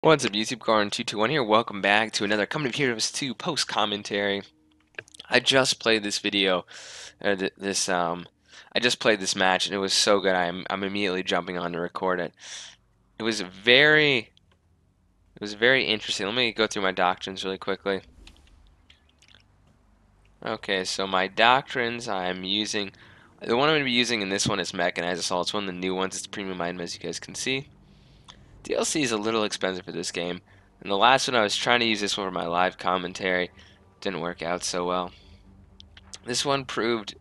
What's up, YouTube? Garden221 here. Welcome back to another Coming of Heroes 2 post commentary. I just played this video, or I just played this match, and it was so good. I'm immediately jumping on to record it. It was very interesting. Let me go through my doctrines really quickly. Okay, so my doctrines I'm using, the one I'm going to be using in this one is Mechanized Assault. It's one of the new ones. It's a premium item, as you guys can see. DLC is a little expensive for this game. And the last one I was trying to use this one for my live commentary. Didn't work out so well. This one proved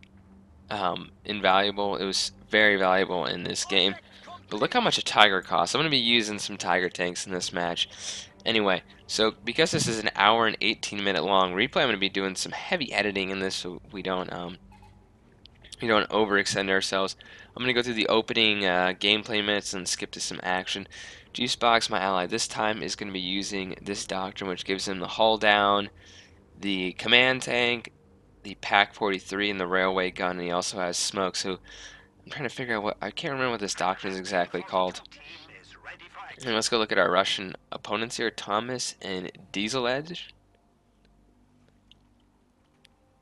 invaluable. It was very valuable in this game. But look how much a tiger costs. I'm going to be using some tiger tanks in this match. Anyway, so because this is an hour and 18-minute long replay, I'm going to be doing some heavy editing in this so we don't overextend ourselves. I'm going to go through the opening gameplay minutes and skip to some action. G-Spox, my ally this time, is going to be using this doctrine, which gives him the hull down, the command tank, the Pack 43, and the railway gun, and he also has smoke. So I'm trying to figure out I can't remember what this doctrine is exactly called. And let's go look at our Russian opponents here, Thomas and Diesel Edge.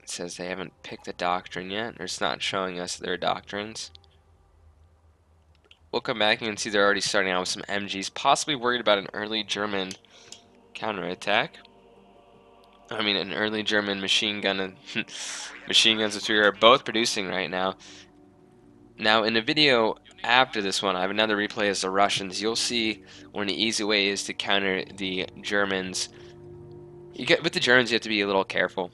It says they haven't picked a doctrine yet, or it's not showing us their doctrines. We'll come back and you can see they're already starting out with some MGs, possibly worried about an early German counterattack. I mean, an early German machine gun and machine guns, which we are both producing right now. Now, in the video after this one, I have another replay as the Russians. You'll see one easy way is to counter the Germans. With the Germans, you have to be a little careful.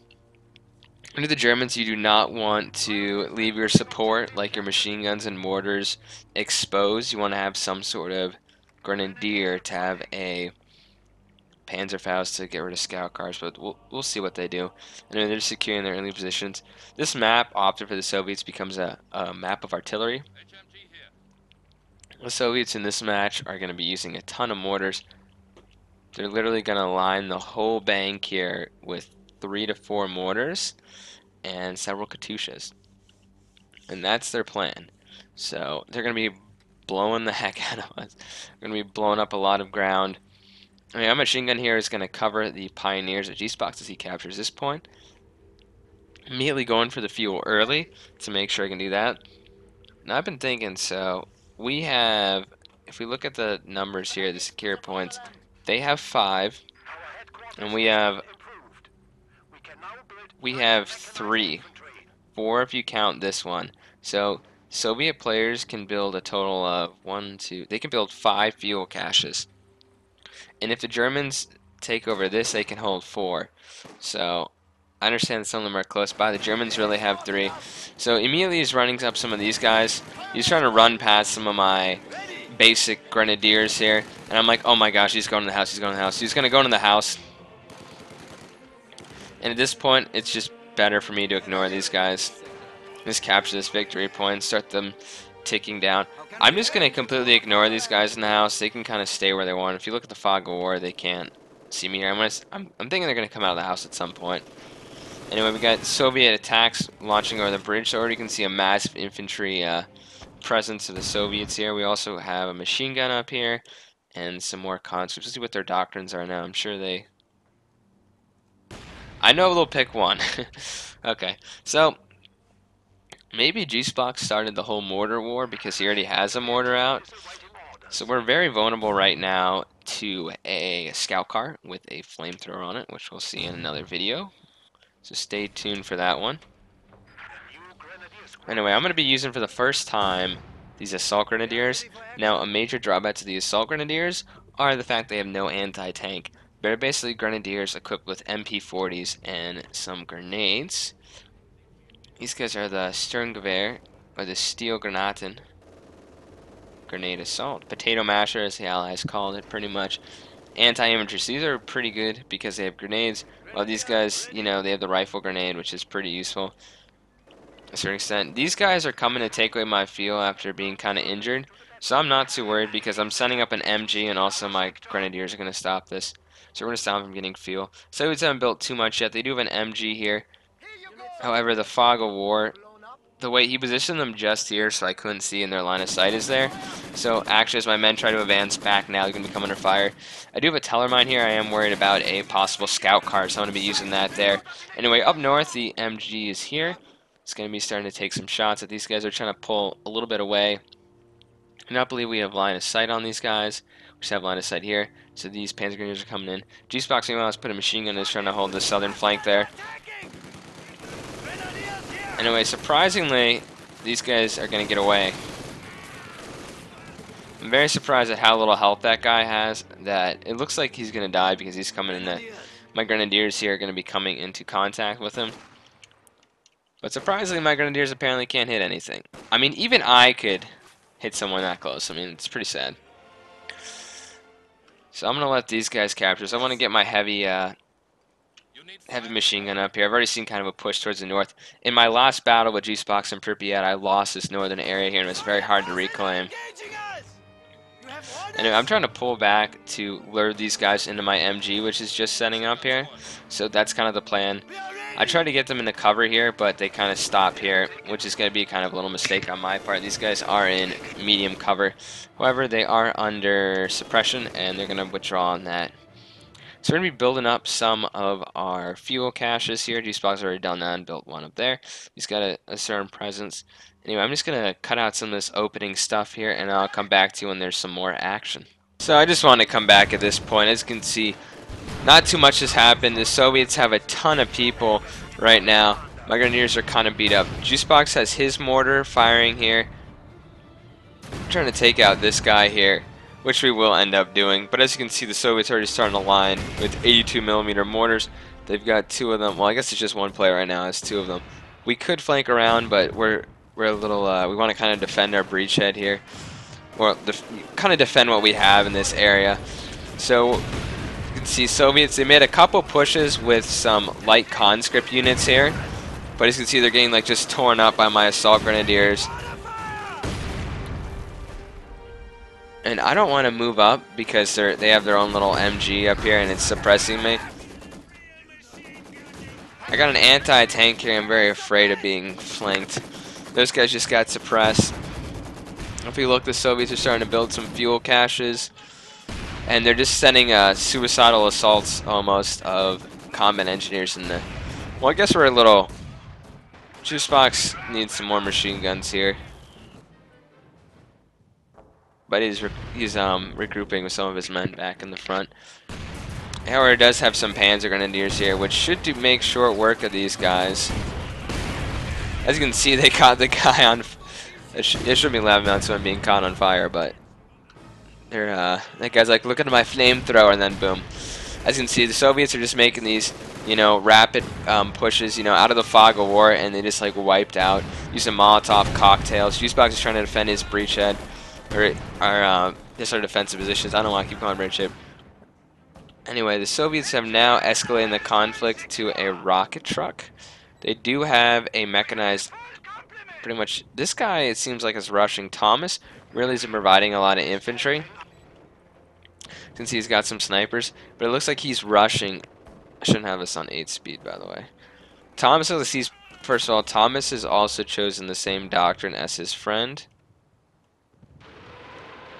Under the Germans, you do not want to leave your support, like your machine guns and mortars, exposed. You want to have some sort of grenadier to have a Panzerfaust to get rid of scout cars, but we'll see what they do. Anyway, they're securing their early positions. This map, opted for the Soviets, becomes a map of artillery. The Soviets in this match are going to be using a ton of mortars. They're literally going to line the whole bank here with 3 to 4 mortars and several Katyushas. And that's their plan. So they're going to be blowing the heck out of us. They're going to be blowing up a lot of ground. I mean, our machine gun here is going to cover the pioneers at G-Spox as he captures this point. Immediately going for the fuel early to make sure I can do that. Now I've been thinking, so we have, if we look at the numbers here, the secure points, they have 5, and we have 3. 4 if you count this one. So Soviet players can build a total of 1, 2, they can build 5 fuel caches. And if the Germans take over this, they can hold 4. So I understand some of them are close by. The Germans really have 3. So immediately he's running up some of these guys. He's trying to run past some of my basic grenadiers here. And I'm like, oh my gosh, he's going to the house, he's going to the house. He's going to go into the house. And at this point, it's just better for me to ignore these guys. Just capture this victory point, start them ticking down. I'm just going to completely ignore these guys in the house. They can kind of stay where they want. If you look at the fog of war, they can't see me here. I'm thinking they're going to come out of the house at some point. Anyway, we got Soviet attacks launching over the bridge. So already you can see a massive infantry presence of the Soviets here. We also have a machine gun up here and some more conscripts. Let's see what their doctrines are now. I'm sure they... I know they'll pick one. Okay, so maybe G-Spock started the whole mortar war because he already has a mortar out. So we're very vulnerable right now to a scout car with a flamethrower on it, which we'll see in another video. So stay tuned for that one. Anyway, I'm going to be using for the first time these assault grenadiers. Now, a major drawback to the assault grenadiers are the fact they have no anti-tank. They're basically grenadiers equipped with MP40s and some grenades. These guys are the Sturmgewehr, or the Steel Granaten. Grenade assault. Potato masher, as the Allies called it, pretty much. Anti-infantry. So these are pretty good because they have grenades. While these guys, you know, they have the rifle grenade, which is pretty useful to a certain extent. These guys are coming to take away my fuel after being kind of injured. So I'm not too worried because I'm sending up an MG and also my grenadiers are going to stop this. So we're going to stop them from getting fuel. Soviets haven't built too much yet. They do have an MG here. However, the fog of war the way he positioned them just here, so I couldn't see in their line of sight is there. So actually, as my men try to advance back now, they're going to be coming under fire. I do have a teller mine here. I am worried about a possible scout card, so I'm going to be using that there. Anyway, up north, the MG is here. It's going to be starting to take some shots at these guys. They're trying to pull a little bit away. I do not believe we have line of sight on these guys. We just have line of sight here. So these Panzer Grenadiers are coming in. G-Spox, meanwhile, has put a machine gun, is trying to hold the southern flank there. Anyway, surprisingly, these guys are going to get away. I'm very surprised at how little health that guy has, that it looks like he's going to die because he's coming in. My Grenadiers here are going to be coming into contact with him. But surprisingly, my Grenadiers apparently can't hit anything. I mean, even I could hit someone that close. I mean, it's pretty sad. So I'm going to let these guys capture. So I want to get my heavy machine gun up here. I've already seen kind of a push towards the north. In my last battle with G-Spox and Pripyat, I lost this northern area here, and it was very hard to reclaim. Anyway, I'm trying to pull back to lure these guys into my MG, which is just setting up here. So that's kind of the plan. I tried to get them into cover here, but they kind of stop here, which is going to be kind of a little mistake on my part. These guys are in medium cover. However, they are under suppression, and they're going to withdraw on that. So we're going to be building up some of our fuel caches here. G-Spock's already done that and built one up there. He's got a certain presence. Anyway, I'm just going to cut out some of this opening stuff here, and I'll come back to you when there's some more action. So I just want to come back at this point. As you can see, not too much has happened. The Soviets have a ton of people right now. My Grenadiers are kind of beat up. G-Spox has his mortar firing here. I'm trying to take out this guy here, which we will end up doing. But as you can see, the Soviets are already starting to line with 82mm mortars. They've got two of them. Well, I guess it's just one player right now. It's two of them. We could flank around, but we're a little. We want to kind of defend our bridgehead here, or kind of defend what we have in this area. So you can see Soviets. They made a couple pushes with some light conscript units here, but as you can see, they're getting like just torn up by my assault grenadiers. And I don't want to move up because they have their own little MG up here and it's suppressing me. I got an anti-tank here. I'm very afraid of being flanked. Those guys just got suppressed. If you look, the Soviets are starting to build some fuel caches. And they're just sending suicidal assaults almost of combat engineers in the... Well, I guess we're a little... G-Spox needs some more machine guns here. But he's regrouping with some of his men back in the front. However, it does have some Panzer Grenadiers here, which should make short work of these guys. As you can see, they caught the guy on... It should be laughing on someone being caught on fire, but... that guy's like, look at my flamethrower, and then boom. As you can see, the Soviets are just making these, rapid pushes, out of the fog of war, and they just like wiped out using Molotov cocktails. G-Spox is trying to defend his breachhead, or just our defensive positions. I don't want to keep going bridgehead. Anyway, the Soviets have now escalated the conflict to a rocket truck. They do have a mechanized, pretty much. This guy, it seems like, is rushing. Thomas really isn't providing a lot of infantry. You can see he's got some snipers, but it looks like he's rushing. I shouldn't have this on 8 speed, by the way. Thomas, first of all, Thomas has also chosen the same doctrine as his friend.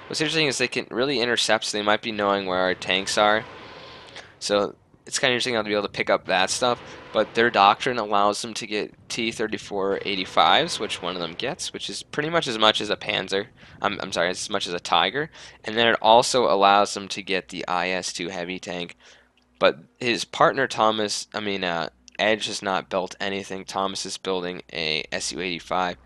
What's interesting is they can really intercept, so they might be knowing where our tanks are. So it's kind of interesting how to be able to pick up that stuff. But their doctrine allows them to get T-34-85s, which one of them gets, which is pretty much as much as a Panzer. I'm sorry, as much as a Tiger. And then it also allows them to get the IS-2 heavy tank. But his partner Edge has not built anything. Thomas is building a Su-85.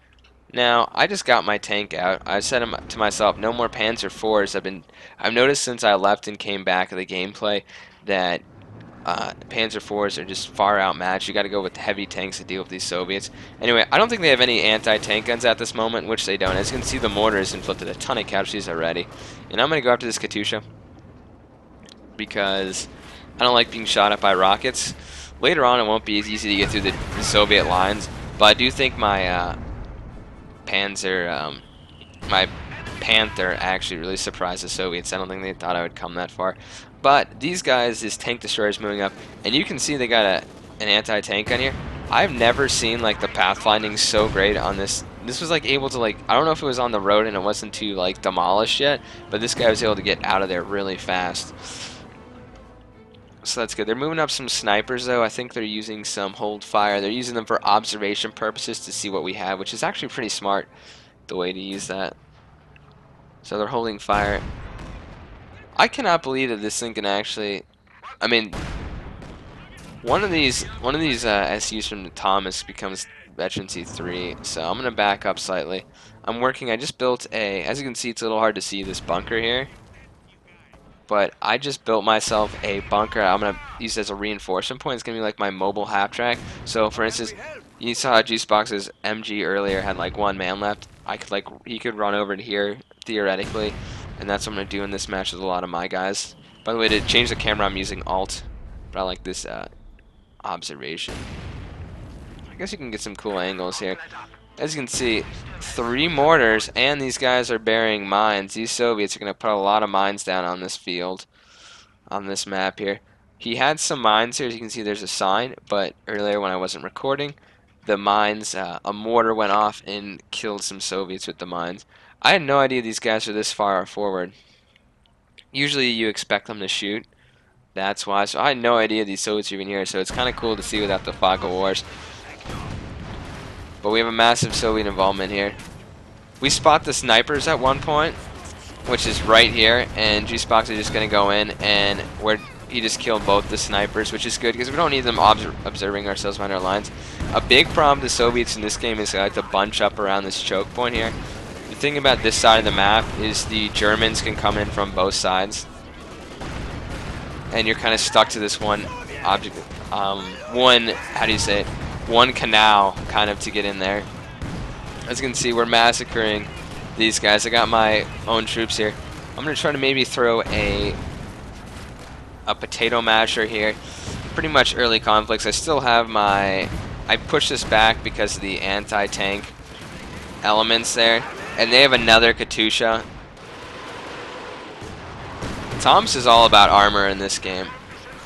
Now, I just got my tank out. I said to myself, no more Panzer IVs. I've noticed since I left and came back of the gameplay that Panzer IVs are just far outmatched. You got to go with heavy tanks to deal with these Soviets. Anyway, I don't think they have any anti-tank guns at this moment, which they don't. As you can see, the mortar has inflicted a ton of casualties already. And I'm going to go after this Katyusha because I don't like being shot at by rockets. Later on, it won't be as easy to get through the Soviet lines, but I do think my my Panther actually really surprised the Soviets. I don't think they thought I would come that far. But these guys, this tank destroyer is moving up, and you can see they got an anti-tank on here. I've never seen like the pathfinding so great on this. This was like able to like, I don't know if it was on the road and it wasn't too like demolished yet, but this guy was able to get out of there really fast. So that's good. They're moving up some snipers though. I think they're using some hold fire. They're using them for observation purposes to see what we have, which is actually pretty smart, the way to use that. So they're holding fire. I cannot believe that this thing can actually, I mean, one of these SUs from Thomas becomes Veteran C3, so I'm gonna back up slightly. I just built as you can see, it's a little hard to see this bunker here, but I just built myself a bunker. I'm gonna use it as a reinforcement point. It's gonna be like my mobile half track. So for instance, you saw Juicebox's MG earlier had like 1 man left. He could run over to here theoretically, and that's what I'm gonna do in this match with a lot of my guys. By the way, to change the camera, I'm using Alt, but I like this observation. I guess you can get some cool angles here. As you can see, 3 mortars, and these guys are burying mines. These Soviets are going to put a lot of mines down on this field, on this map here. He had some mines here. As you can see, there's a sign, but earlier when I wasn't recording, the mines, a mortar went off and killed some Soviets with the mines. I had no idea these guys are this far forward. Usually you expect them to shoot. That's why. So I had no idea these Soviets were even here, so it's kind of cool to see without the fog of wars. But we have a massive Soviet involvement here. We spot the snipers at one point, which is right here, and Juicebox is just going to go in, and he just killed both the snipers, which is good because we don't need them observing ourselves behind our lines. A big problem to Soviets in this game is they like to bunch up around this choke point here. The thing about this side of the map is the Germans can come in from both sides, and you're kind of stuck to this one object, one canal kind of to get in there. As you can see, we're massacring these guys. I got my own troops here. I'm gonna try to maybe throw a potato masher here. Pretty much early conflicts. I still have I pushed this back because of the anti-tank elements there, and they have another Katusha. Thomas is all about armor in this game.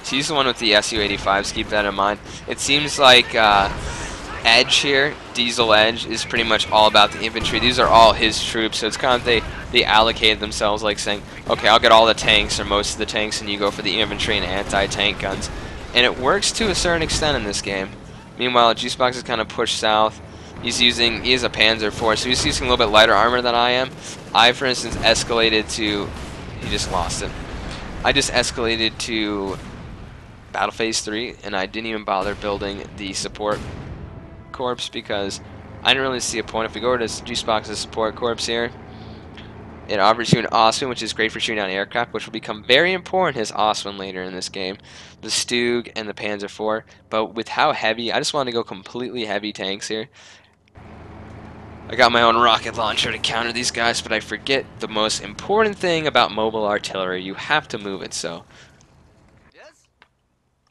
He's the one with the Su-85s, keep that in mind. It seems like Edge here, Diesel Edge, is pretty much all about the infantry. These are all his troops, so it's kind of they allocated themselves like saying, okay, I'll get all the tanks or most of the tanks and you go for the infantry and anti-tank guns. And it works to a certain extent in this game. Meanwhile, Juicebox is kind of pushed south. He has a Panzer IV, so he's using a little bit lighter armor than I am. I, for instance, escalated to... He just lost it. I just escalated to Battle Phase 3, and I didn't even bother building the support corps because I didn't really see a point. If we go to Juicebox's support corps here, it offers you an Oswin, which is great for shooting down aircraft, which will become very important as Oswin later in this game. The Stug and the Panzer IV, but with how heavy, I just wanted to go completely heavy tanks here. I got my own rocket launcher to counter these guys, but I forget the most important thing about mobile artillery. You have to move it, so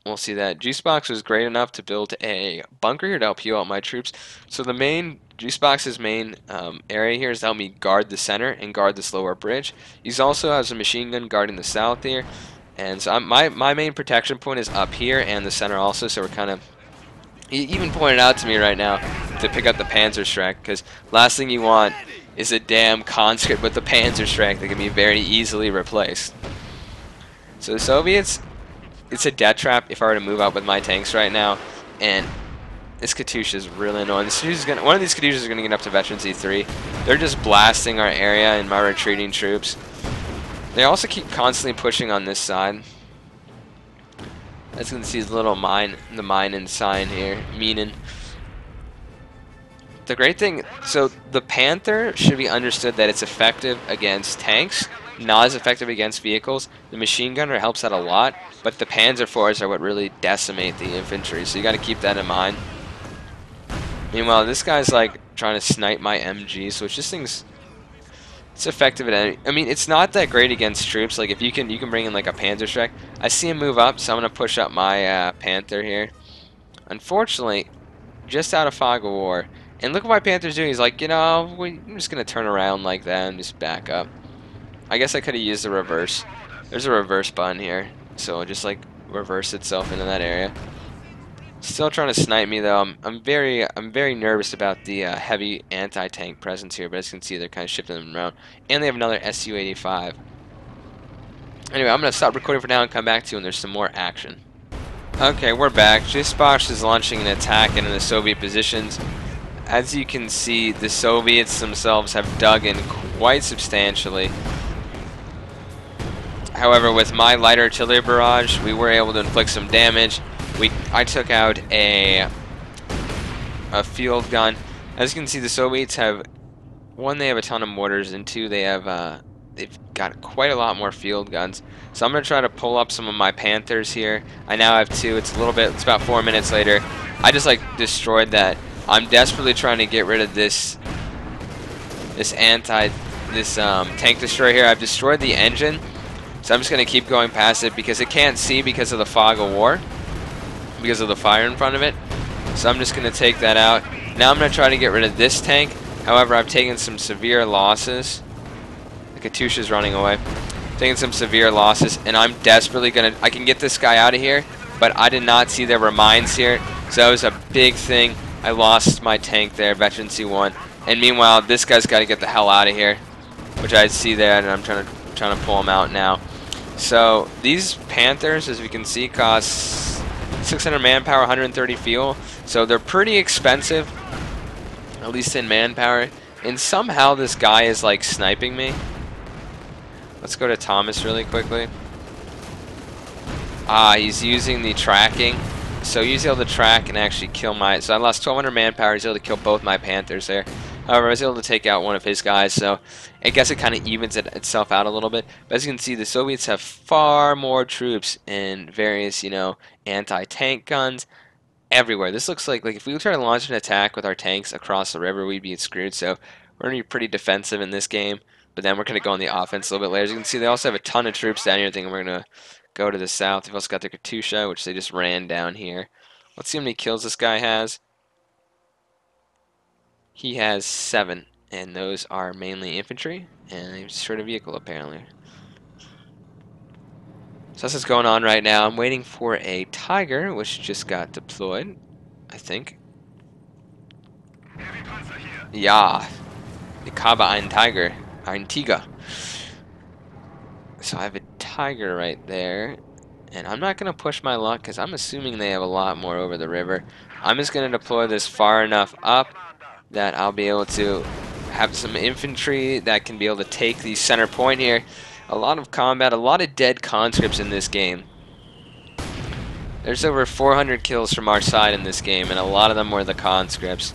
we'll see that. Juicebox was great enough to build a bunker here to help heal out my troops. So the main, Juicebox's main area here is to help me guard the center and guard this lower bridge. He also has a machine gun guarding the south here. And so my main protection point is up here and the center also, so we're kind of... He even pointed out to me right now to pick up the Panzerschreck, because last thing you want is a damn conscript with the Panzerschreck that can be very easily replaced. So the Soviets, it's a death trap if I were to move out with my tanks right now, and this Katusha is really annoying. One of these Katushas is going to get up to Veteran C3. They're just blasting our area and my retreating troops. They also keep constantly pushing on this side. As you can see, the little mine, the mine sign here, meaning. The great thing, so the Panther should be understood that it's effective against tanks, not as effective against vehicles. The machine gunner helps out a lot, but the Panzer IVs are what really decimate the infantry, so you got to keep that in mind. Meanwhile, this guy's like trying to snipe my MG, so this thing's it's effective at any. I mean, it's not that great against troops. Like if you can bring in like a Panzerschreck. I see him move up, so I'm gonna push up my Panther here. Unfortunately, just out of fog of war. And look what my Panther's doing. He's like, you know, I'm just gonna turn around like that and just back up. I guess I could have used the reverse. There's a reverse button here, so it just like reverse itself into that area. Still trying to snipe me though. I'm very nervous about the heavy anti-tank presence here, but as you can see, they're kind of shifting them around, and they have another Su-85. Anyway, I'm gonna stop recording for now and come back to you when there's some more action. Okay, we're back. J-Box is launching an attack into the Soviet positions. As you can see, the Soviets themselves have dug in quite substantially. However, with my light artillery barrage, we were able to inflict some damage. I took out a field gun. As you can see, the Soviets have, one, they have a ton of mortars, and two, they've got quite a lot more field guns. So I'm gonna try to pull up some of my Panthers here. I now have two. It's about 4 minutes later. I just destroyed that. I'm desperately trying to get rid of this tank destroyer here. I've destroyed the engine, so I'm just gonna keep going past it because it can't see because of the fog of war, because of the fire in front of it. So I'm just gonna take that out. Now I'm gonna try to get rid of this tank. However, I've taken some severe losses. The Katyusha's running away. Taking some severe losses, and I'm desperately I can get this guy out of here, but I did not see there were mines here, so that was a big thing. I lost my tank there, Veteran C1, and meanwhile, this guy's got to get the hell out of here, which I see there, and I'm trying to pull him out now. So these Panthers, as we can see, cost 600 manpower, 130 fuel, so they're pretty expensive, at least in manpower. And somehow this guy is sniping me. Let's go to Thomas really quickly. He's using the tracking. So he's able to track and actually kill so I lost 1,200 manpower. He's able to kill both my Panthers there. However, I was able to take out one of his guys, so I guess it kind of evens itself out a little bit. But as you can see, the Soviets have far more troops and various, anti-tank guns everywhere. This looks like if we try to launch an attack with our tanks across the river, we'd be screwed. So we're going to be pretty defensive in this game. But then we're going to go on the offense a little bit later. As you can see, they also have a ton of troops down here. I think we're going to go to the south. They've also got their Katyusha, which they just ran down here. Let's see how many kills this guy has. He has 7, and those are mainly infantry, and he's short a vehicle apparently. So that's what's going on right now. I'm waiting for a Tiger, which just got deployed, I think. Yeah, ich habe einen Tiger. Ein Tiger. So I have a Tiger right there, and I'm not going to push my luck because I'm assuming they have a lot more over the river. I'm just going to deploy this far enough up that I'll be able to have some infantry that can be able to take the center point here. A lot of combat, a lot of dead conscripts in this game. There's over 400 kills from our side in this game, and a lot of them were the conscripts.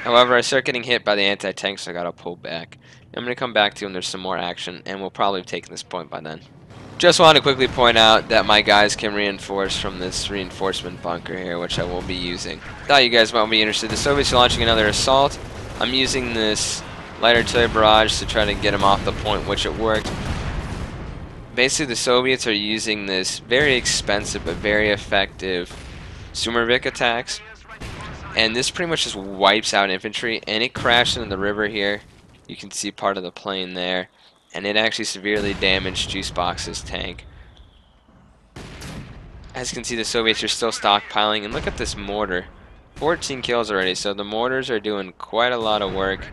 However, I start getting hit by the anti-tank, so I gotta pull back. I'm gonna come back to you when there's some more action, and we'll probably have taken this point by then. Just wanted to quickly point out that my guys can reinforce from this reinforcement bunker here, which I will be using. Thought you guys might be interested. The Soviets are launching another assault. I'm using this light artillery barrage to try to get them off the point, which it worked. Basically, the Soviets are using this very expensive but very effective Sumervik attacks. And this pretty much just wipes out infantry, and it crashed into the river here. You can see part of the plane there, and it actually severely damaged Juicebox's tank. As you can see, the Soviets are still stockpiling, and look at this mortar. 14 kills already, so the mortars are doing quite a lot of work.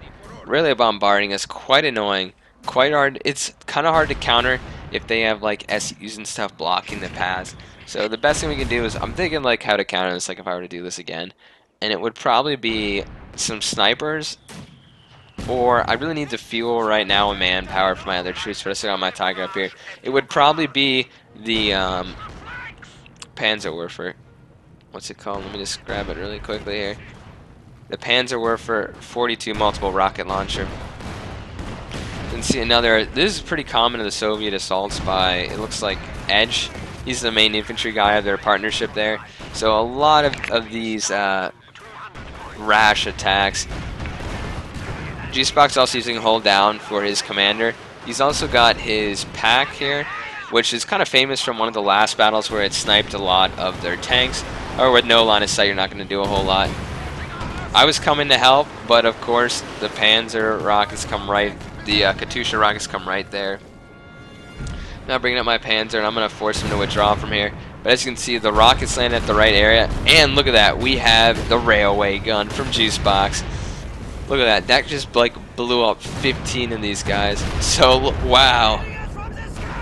Really bombarding us, quite annoying, quite hard. It's kind of hard to counter if they have SUs and stuff blocking the paths. So the best thing we can do is, I'm thinking how to counter this, if I were to do this again. And it would probably be some snipers, or I really need the fuel right now and manpower for my other troops, but I still got my Tiger up here. It would probably be the Panzerwerfer. What's it called? Let me just grab it really quickly here. The Panzerwerfer 42 multiple rocket launcher. You can see another, this is pretty common in the Soviet assaults by, it looks like Edge. He's the main infantry guy of their partnership there. So a lot of these rash attacks. G-Spock's also using hold down for his commander. He's also got his pack here, which is kind of famous from one of the last battles where it sniped a lot of their tanks. Or with no line of sight, you're not going to do a whole lot. I was coming to help, but of course the Panzer rockets come right, the Katyusha rockets come right there. Now bringing up my Panzer, and I'm going to force him to withdraw from here. But as you can see, the rockets land at the right area. And look at that, we have the railway gun from Juicebox. Look at that, that just like blew up 15 of these guys. So, wow.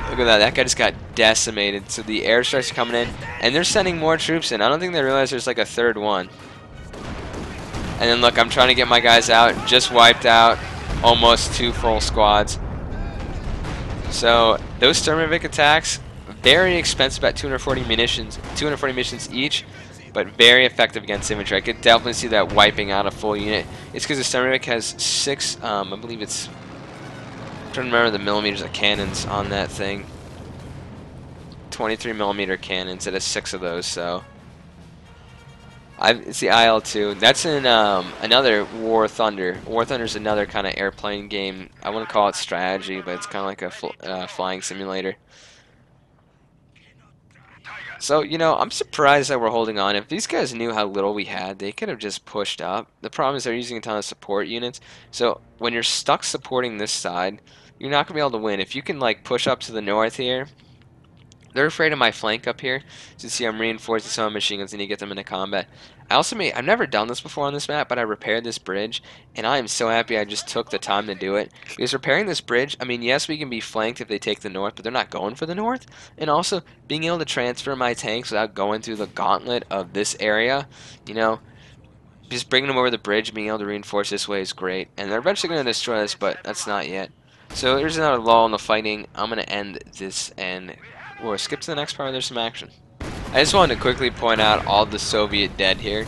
Look at that, that guy just got decimated. So the airstrikes are coming in, and they're sending more troops in. I don't think they realize there's like a third one. And then look, I'm trying to get my guys out. Just wiped out almost 2 full squads. So those Sturmovik attacks, very expensive at 240 munitions each, but very effective against infantry. I could definitely see that wiping out a full unit. It's because the Sturmovik has 6, I believe it's, I'm trying to remember the millimeters of cannons on that thing. 23 millimeter cannons. It has 6 of those, so. It's the IL-2. That's in another War Thunder. War Thunder is another kind of airplane game. I wouldn't call it strategy, but it's kind of like a flying simulator. So, you know, I'm surprised that we're holding on. If these guys knew how little we had, they could have just pushed up. The problem is they're using a ton of support units. So when you're stuck supporting this side, you're not going to be able to win. If you can, like, push up to the north here, they're afraid of my flank up here. So you see I'm reinforcing some machine guns and need to get them into combat. I've never done this before on this map, but I repaired this bridge, and I am so happy I just took the time to do it. Because repairing this bridge, I mean, yes, we can be flanked if they take the north, but they're not going for the north. And also, being able to transfer my tanks without going through the gauntlet of this area, you know, just bringing them over the bridge, being able to reinforce this way is great. And they're eventually going to destroy us, but that's not yet. So here's another lull in the fighting. I'm going to end this, and we'll skip to the next part where there's some action. I just wanted to quickly point out all the Soviet dead here.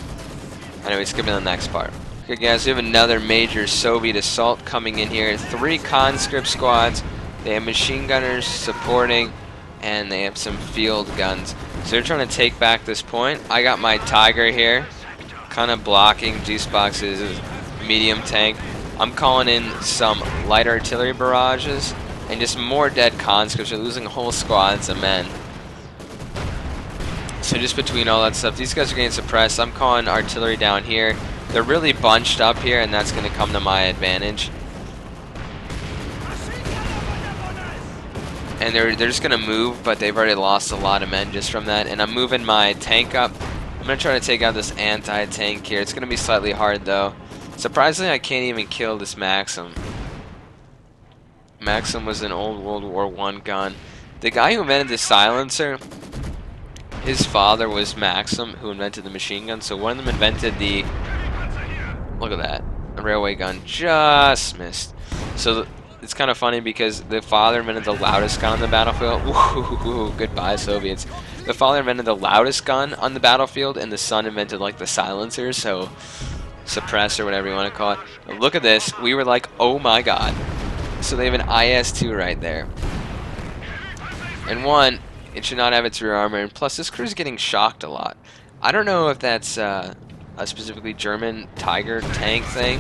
Anyway, skipping to the next part. Okay guys, we have another major Soviet assault coming in here. 3 conscript squads. They have machine gunners supporting, and they have some field guns. So they're trying to take back this point. I got my Tiger here, kind of blocking Juicebox's medium tank. I'm calling in some light artillery barrages, and just more dead conscripts. We're losing whole squads of men. So just between all that stuff, these guys are getting suppressed. I'm calling artillery down here. They're really bunched up here, and that's going to come to my advantage. And they're just going to move, but they've already lost a lot of men just from that. And I'm moving my tank up. I'm going to try to take out this anti-tank here. It's going to be slightly hard, though. Surprisingly, I can't even kill this Maxim. Maxim was an old World War I gun. The guy who invented the silencer, his father was Maxim, who invented the machine gun. So one of them invented the, look at that, a railway gun. Just missed. So it's kind of funny because the father invented the loudest gun on the battlefield. Woohoo, goodbye Soviets. The father invented the loudest gun on the battlefield, and the son invented like the silencer, so suppressor, whatever you want to call it. But look at this. We were like, oh my god. So they have an IS-2 right there. And one, it should not have its rear armor, and plus this crew's getting shocked a lot. I don't know if that's a specifically German Tiger tank thing,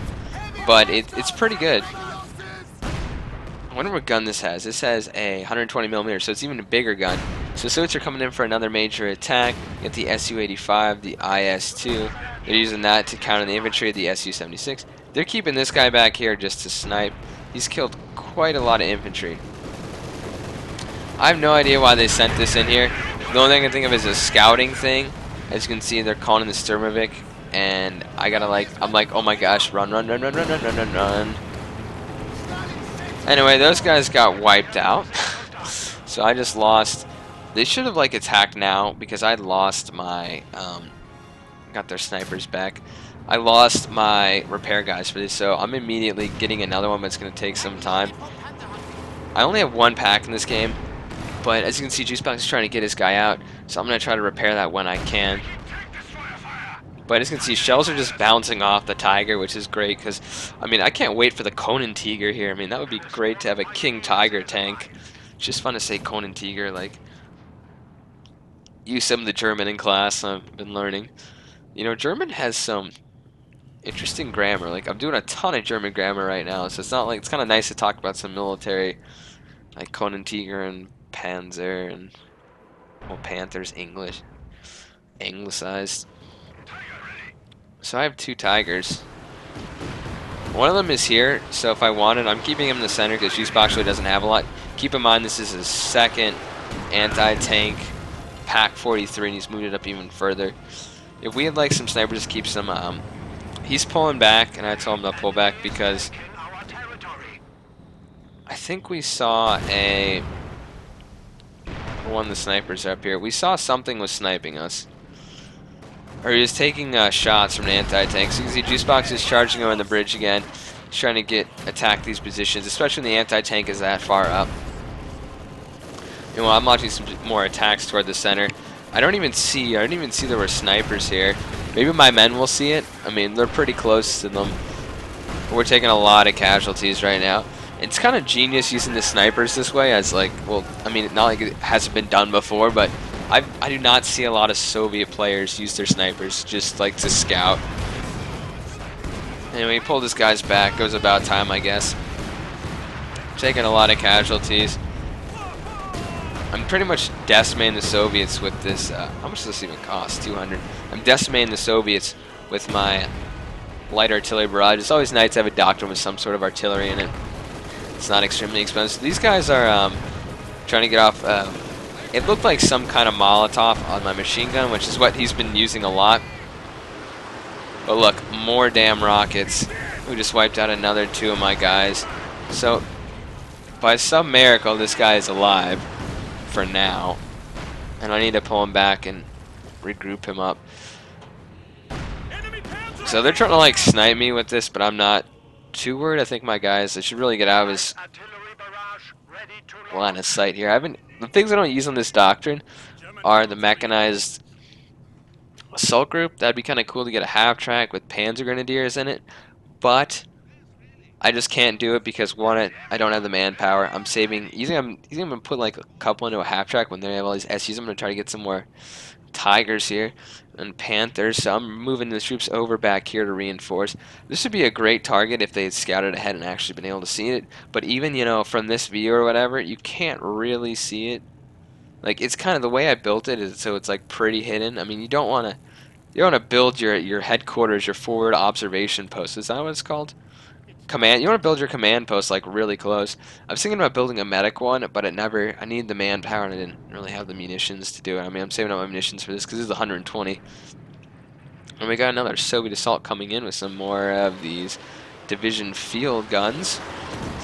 but it's pretty good. I wonder what gun this has. This has a 120mm, so it's even a bigger gun. So Soviets are coming in for another major attack. You get the Su-85, the IS-2. They're using that to counter the infantry, the Su-76. They're keeping this guy back here just to snipe. He's killed quite a lot of infantry. I have no idea why they sent this in here. The only thing I can think of is a scouting thing. As you can see, they're calling in the Sturmovik, and I gotta I'm like, oh my gosh, run, run, run, run, run, run, run, run, run. Anyway, those guys got wiped out. So I just lost. They should have like attacked now because I lost my got their snipers back. I lost my repair guys for this, so I'm immediately getting another one, but it's gonna take some time. I only have 1 pack in this game, but as you can see, Juicebox is trying to get his guy out, so I'm gonna try to repair that when I can. But as you can see, shells are just bouncing off the Tiger, which is great, because, I mean, I can't wait for the Conan Tiger here. I mean, that would be great to have a King Tiger tank. It's just fun to say Conan Tiger, like, use some of the German in class I've been learning. You know, German has some interesting grammar. Like, I'm doing a ton of German grammar right now, so it's not like, it's kind of nice to talk about some military, like Conan Tiger and Panzer and, well, Panther's English, anglicized. So I have 2 Tigers. One of them is here, so if I wanted, I'm keeping him in the center because Juicebox really doesn't have a lot. Keep in mind this is his 2nd anti-tank Pack 43, and he's moved it up even further. If we had like some snipers to keep some, he's pulling back, and I told him to pull back because I think we saw one of the snipers up here. We saw something was sniping us. Or he was taking shots from an anti-tank. So you can see Juicebox is charging over the bridge again. He's trying to attack these positions, especially when the anti-tank is that far up. And while I'm launching some more attacks toward the center, I didn't even see there were snipers here. Maybe my men will see it. I mean, they're pretty close to them. But we're taking a lot of casualties right now. It's kind of genius using the snipers this way, as like, well, I mean, not like it hasn't been done before, but I do not see a lot of Soviet players use their snipers just like to scout. Anyway, pull this guy's back. It was about time, I guess. Taking a lot of casualties. I'm pretty much decimating the Soviets with this. How much does this even cost? 200. I'm decimating the Soviets with my light artillery barrage. It's always nice to have a doctrine with some sort of artillery in it. It's not extremely expensive. These guys are trying to get off. It looked like some kind of Molotov on my machine gun, which is what he's been using a lot. But look, more damn rockets. We just wiped out another 2 of my guys. So, by some miracle, this guy is alive for now. And I need to pull him back and regroup him up. So they're trying to like snipe me with this, but I'm not too worried. I think my guys, they should really get out of his line of sight here. The things I don't use on this doctrine are the mechanized assault group. That'd be kind of cool to get a half track with Panzer Grenadiers in it, but I just can't do it because one, I don't have the manpower. I'm saving. I'm gonna put like a couple into a half track when they have all these SUs. I'm gonna try to get some more Tigers here and Panthers. So I'm moving the troops over back here to reinforce. This would be a great target if they had scouted ahead and actually been able to see it. But even, you know, from this view or whatever, you can't really see it. Like, it's kind of the way I built it is so it's like pretty hidden. I mean, you don't want to build your headquarters, your forward observation post. Is that what it's called? Command. You want to build your command post like really close. I was thinking about building a medic one, but I needed the manpower and I didn't really have the munitions to do it. I mean, I'm saving up my munitions for this because this is 120. And we got another Soviet assault coming in with some more of these division field guns.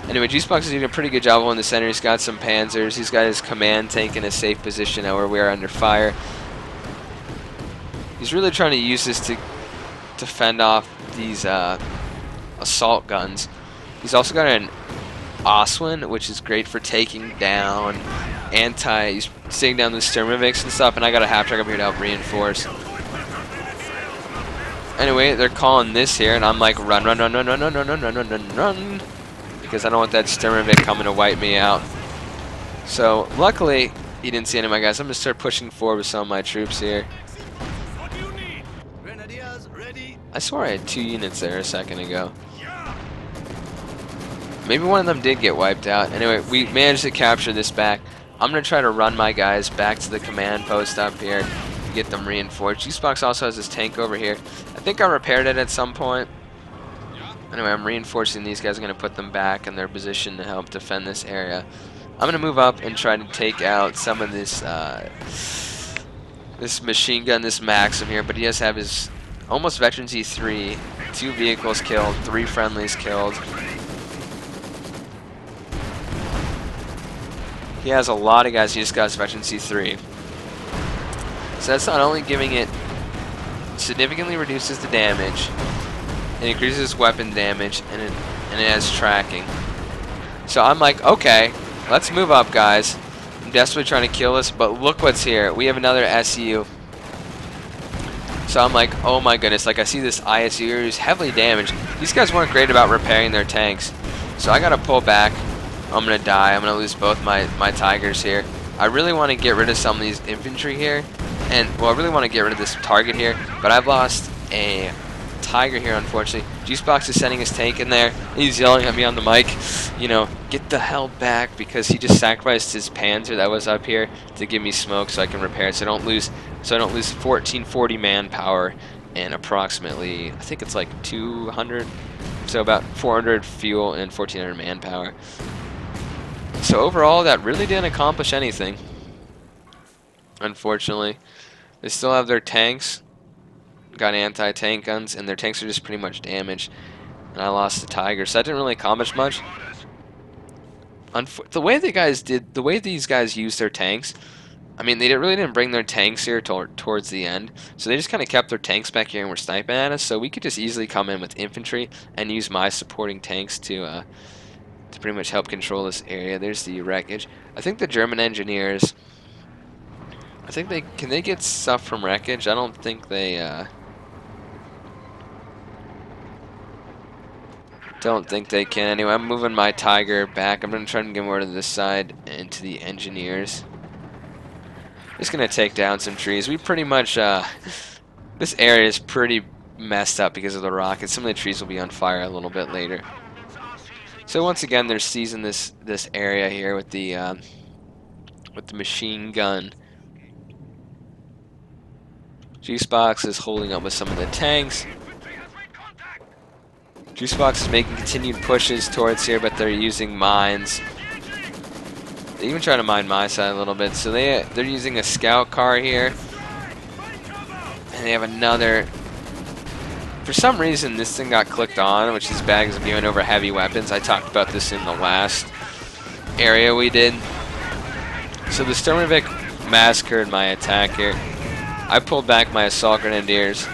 Anyway, Juicebox is doing a pretty good job on the center. He's got some Panzers. He's got his command tank in a safe position now where we are under fire. He's really trying to use this to fend off these assault guns. He's also got an Oswin, which is great for taking down he's taking down the Sturmovix and stuff, and I got a half track up here to help reinforce. Anyway, they're calling this here, and I'm like, run, run, run, run, run, run, run, run, run, run, run, run, because I don't want that Sturmovik coming to wipe me out. So, luckily, he didn't see any of my guys. I'm going to start pushing forward with some of my troops here. I swore I had 2 units there a second ago. Maybe one of them did get wiped out. Anyway, we managed to capture this back. I'm going to try to run my guys back to the command post up here to get them reinforced. Juicebox also has his tank over here. I think I repaired it at some point. Anyway, I'm reinforcing these guys. I'm going to put them back in their position to help defend this area. I'm going to move up and try to take out some of this this machine gun, this Maxim here, but he does have his almost Veteran Z3, 2 vehicles killed, 3 friendlies killed. He has a lot of guys. He just got his Veteran Z3. So that's not only giving it significantly reduces the damage, it increases weapon damage, and it has tracking. So I'm like, okay, let's move up, guys. I'm desperately trying to kill this, but look what's here. We have another SU. So I'm like, oh my goodness, like I see this ISU here who's heavily damaged. These guys weren't great about repairing their tanks. So I gotta pull back. I'm gonna die. I'm gonna lose both my Tigers here. I really want to get rid of some of these infantry here. And, well, I really want to get rid of this target here, but I've lost a Tiger here, unfortunately. Juicebox is sending his tank in there. He's yelling at me on the mic, you know, get the hell back, because he just sacrificed his Panzer that was up here to give me smoke so I can repair it, so I don't lose 1440 manpower and approximately, I think it's like 200, so about 400 fuel and 1400 manpower. So overall, that really didn't accomplish anything. unfortunately. They still have their tanks, got anti-tank guns, and their tanks are just pretty much damaged. And I lost the Tiger, so that didn't really accomplish much. The way these guys used their tanks, I mean, they really didn't bring their tanks here towards the end, so they just kind of kept their tanks back here and were sniping at us. So we could just easily come in with infantry and use my supporting tanks to pretty much help control this area. There's the wreckage. I think the German engineers, can they get stuff from wreckage? I don't think they. Don't think they can. Anyway, I'm moving my Tiger back. I'm gonna try and get more to this side and to the engineers. Just gonna take down some trees. We pretty much this area is pretty messed up because of the rockets. Some of the trees will be on fire a little bit later. So once again, they're seizing this area here with the machine gun. Juicebox is holding up with some of the tanks. Juicebox is making continued pushes towards here, but they're using mines. They even try to mine my side a little bit. So they're using a scout car here, and they have another. For some reason, this thing got clicked on, which is bad because I'm going over heavy weapons. I talked about this in the last area we did. So the Sturmovik massacred my attack here. I pulled back my assault grenadiers.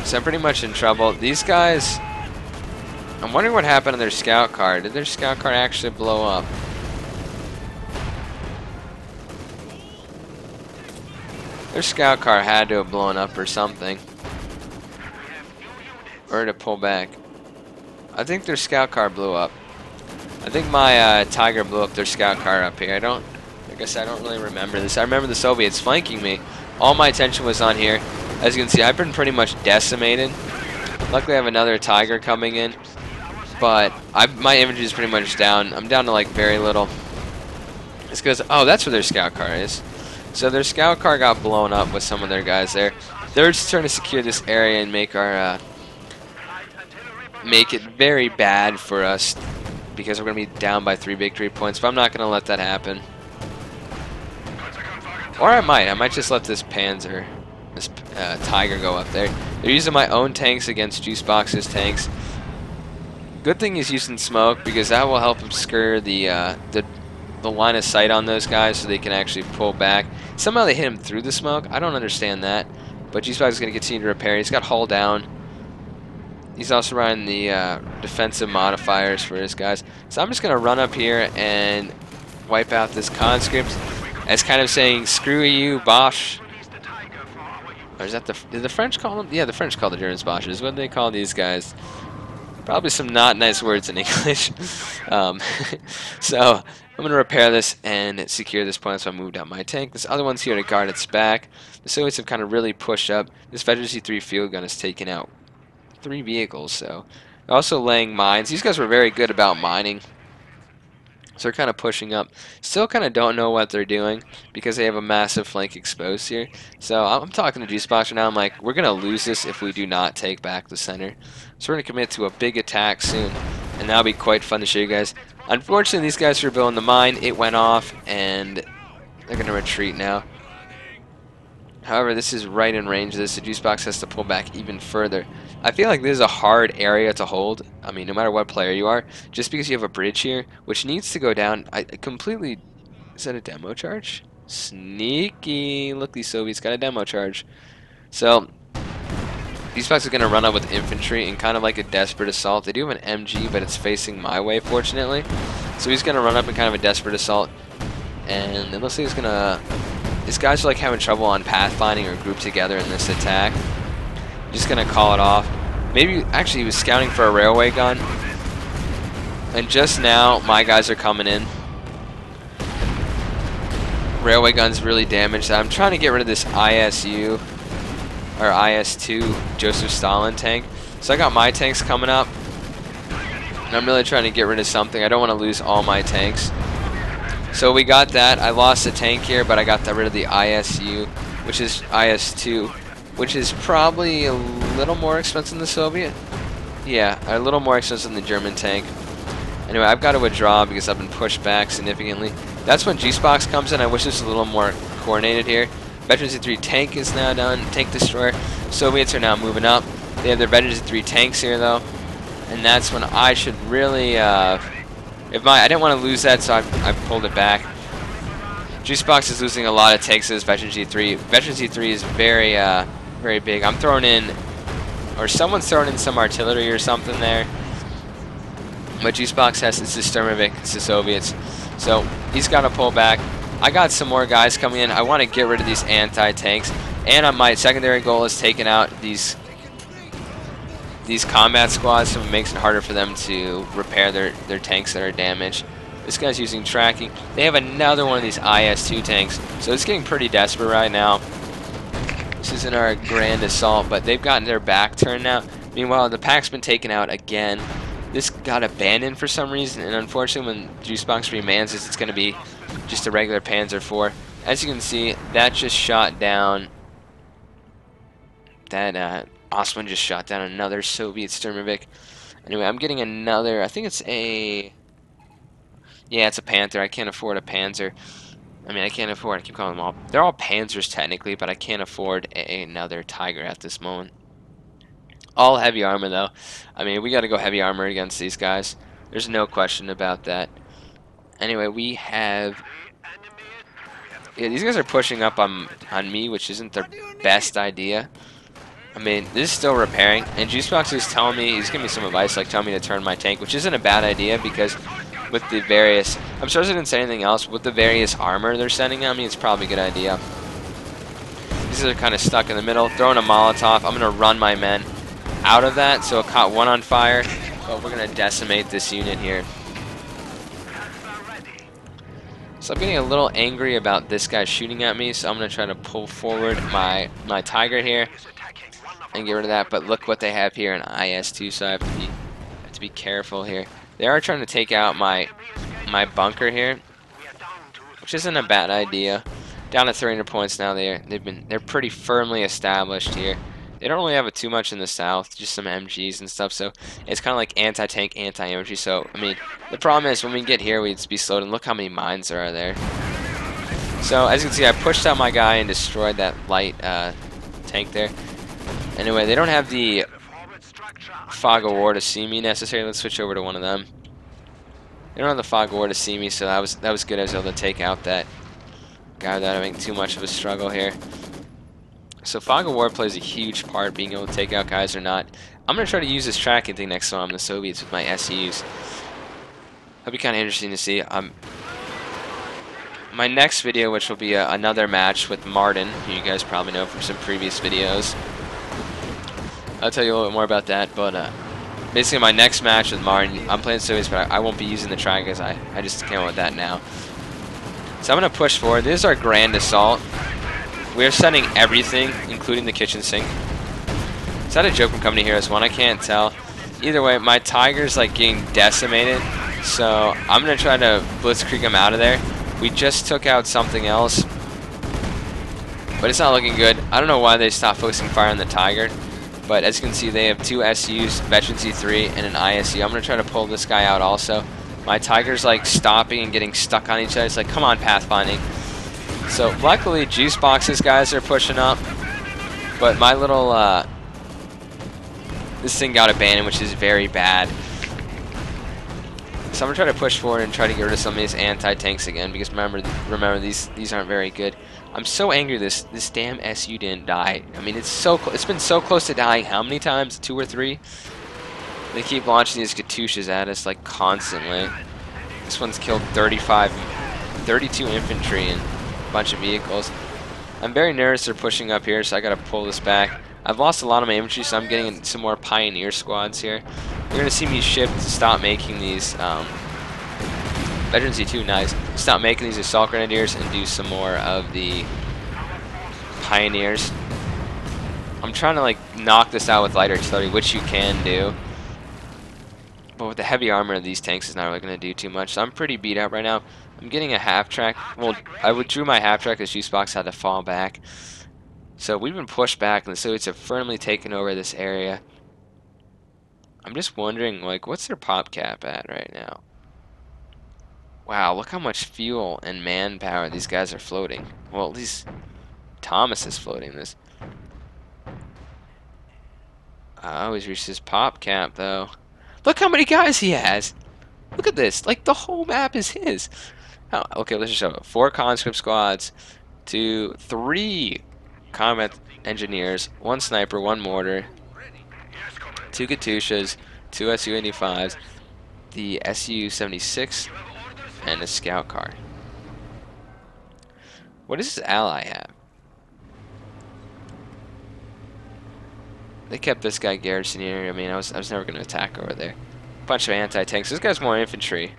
So I'm pretty much in trouble. These guys, I'm wondering what happened to their scout car. Did their scout car actually blow up? Their scout car had to have blown up or something. Or to pull back. I think their scout car blew up. I think my Tiger blew up their scout car up here. I guess I don't really remember this. I remember the Soviets flanking me. All my attention was on here. As you can see, I've been pretty much decimated. Luckily, I have another Tiger coming in, but my infantry is pretty much down. I'm down to like very little. It's because, oh, that's where their scout car is. So their scout car got blown up with some of their guys there. They're just trying to secure this area and make our make it very bad for us because we're going to be down by 3 victory points. But I'm not going to let that happen. Or I might just let this Panzer, this Tiger go up there. They're using my own tanks against Juicebox's tanks. Good thing he's using smoke because that will help obscure the line of sight on those guys so they can actually pull back. Somehow they hit him through the smoke. I don't understand that. But Juicebox is going to continue to repair. He's got hull down. He's also running the defensive modifiers for his guys. So I'm just going to run up here and wipe out this conscript as kind of saying, screw you, Bosch. Or is that did the French call them? Yeah, the French call the Germans Bosches. What do they call these guys? Probably some not nice words in English. So I'm going to repair this and secure this point, so I moved out my tank. This other one's here to guard its back. The Soviets have kind of really pushed up. This Veteran C3 field gun has taken out 3 vehicles, so they're also laying mines. These guys were very good about mining. So they're kind of pushing up. Still kind of don't know what they're doing because they have a massive flank exposed here. So I'm talking to Juicebox now. I'm like, we're going to lose this if we do not take back the center. So we're going to commit to a big attack soon. And that'll be quite fun to show you guys. Unfortunately, these guys were building the mine. It went off and they're going to retreat now. However, this is right in range of this. The Juicebox has to pull back even further. I feel like this is a hard area to hold. I mean, no matter what player you are, just because you have a bridge here, which needs to go down. I completely... Is that a demo charge? Sneaky. Look, these Soviets got a demo charge. So, Juicebox is going to run up with infantry in kind of like a desperate assault. They do have an MG, but it's facing my way, fortunately. So he's going to run up in kind of a desperate assault. And it looks like he's going to... These guys are like having trouble on pathfinding or group together in this attack. Just gonna call it off. Maybe actually he was scouting for a railway gun. And just now my guys are coming in. Railway gun's really damaged. I'm trying to get rid of this ISU or IS-2 Joseph Stalin tank. So I got my tanks coming up. And I'm really trying to get rid of something. I don't want to lose all my tanks. So we got that. I lost a tank here, but I got rid of the ISU, which is IS-2, which is probably a little more expensive than the Soviet. Yeah, a little more expensive than the German tank. Anyway, I've got to withdraw because I've been pushed back significantly. That's when G-Spox comes in. I wish this was a little more coordinated here. Veteran Z3 tank is now done. Tank destroyer. Soviets are now moving up. They have their Veteran Z3 tanks here though, and that's when I should really. I didn't want to lose that, so I pulled it back. G-Spox is losing a lot of tanks to this Veteran Z3. Veteran Z3 is very very big. I'm throwing in, or someone's throwing in some artillery or something there. But G-Spox has it's the Sturmovik, it's the Soviets. So he's got to pull back. I got some more guys coming in. I want to get rid of these anti-tanks. And my secondary goal is taking out these combat squads, so it makes it harder for them to repair their tanks that are damaged. This guy's using tracking. They have another one of these IS-2 tanks. So it's getting pretty desperate right now. This isn't our grand assault, but they've gotten their back turned now. Meanwhile, the pack's been taken out again. This got abandoned for some reason, and unfortunately when G-Spox remans this, it's going to be just a regular Panzer IV. As you can see, that just shot down, that Osman just shot down another Soviet Sturmovik. Anyway, I'm getting another, I think it's a, yeah, it's a Panther. I can't afford a Panzer. I mean, I can't afford, I keep calling them all, they're all Panzers technically, but I can't afford another Tiger at this moment. All heavy armor though. I mean, we got to go heavy armor against these guys. There's no question about that. Anyway, we have, yeah, these guys are pushing up on me, which isn't their best idea. I mean, this is still repairing, and G-Spox is telling me, he's giving me some advice, like telling me to turn my tank, which isn't a bad idea because with the various, I'm sure they didn't say anything else, with the various armor they're sending on me, it's probably a good idea. These are kind of stuck in the middle, throwing a Molotov. I'm going to run my men out of that, so it caught one on fire, but we're going to decimate this unit here. So I'm getting a little angry about this guy shooting at me, so I'm going to try to pull forward my Tiger here and get rid of that, but look what they have here, an IS-2, so I have to be careful here. They are trying to take out my bunker here, which isn't a bad idea. Down to 300 points now. They're pretty firmly established here. They don't really have too much in the south, just some MGs and stuff, so it's kind of like anti-tank, anti-MG. So, I mean, the problem is when we get here, we'd be slowed, and look how many mines there are there. So, as you can see, I pushed out my guy and destroyed that light tank there. Anyway, they don't have the fog of war to see me necessarily. Let's switch over to one of them. They don't have the fog of war to see me, so that was good. I was able to take out that guy without having too much of a struggle here. So fog of war plays a huge part, being able to take out guys or not. I'm going to try to use this tracking thing next time I'm the Soviets with my SUs. That'll be kind of interesting to see. My next video, which will be another match with Martin, who you guys probably know from some previous videos. I'll tell you a little bit more about that, but basically my next match with Martin, I'm playing Soviets, but I won't be using the track because I just came up with that now. So I'm going to push forward. This is our grand assault. We are sending everything, including the kitchen sink. Is that a joke from Company Heroes 1? I can't tell. Either way, my Tiger's like getting decimated, so I'm going to try to blitzkrieg him out of there. We just took out something else, but it's not looking good. I don't know why they stopped focusing fire on the Tiger, but as you can see, they have two SUs, Veteran Z3, and an ISU. I'm going to try to pull this guy out also. My Tiger's like stopping and getting stuck on each other. It's like, come on, pathfinding. So luckily, G-Spox's guys are pushing up, but my little, this thing got abandoned, which is very bad. So I'm gonna try to push forward and try to get rid of some of these anti-tanks again, because remember these aren't very good. I'm so angry this damn SU didn't die. I mean, it's been so close to dying. How many times? 2 or 3? They keep launching these Katyushas at us like constantly. This one's killed 32 infantry and a bunch of vehicles. I'm very nervous they're pushing up here, so I gotta pull this back. I've lost a lot of my infantry, so I'm getting some more pioneer squads here. You're gonna see me shift to stop making these Veteran Z2, nice. Stop making these assault grenadiers and do some more of the pioneers. I'm trying to like knock this out with light artillery, which you can do. But with the heavy armor of these tanks, it's not really going to do too much. So I'm pretty beat up right now. I'm getting a half track. Well, I withdrew my half track as G-Spox had to fall back. So we've been pushed back, and the Soviets have firmly taken over this area. I'm just wondering, like, what's their pop cap at right now? Wow, look how much fuel and manpower these guys are floating. Well, at least Thomas is floating this. Oh, he's reached his pop cap, though. Look how many guys he has! Look at this! Like, the whole map is his! Okay, let's just show it. 4 conscript squads, 3 combat engineers, 1 sniper, 1 mortar, 2 Katyushas, 2 Su-85s, the Su-76, and a scout car. What does his ally have? They kept this guy garrison here. I mean, I was never going to attack over there. Bunch of anti-tanks. This guy's more infantry.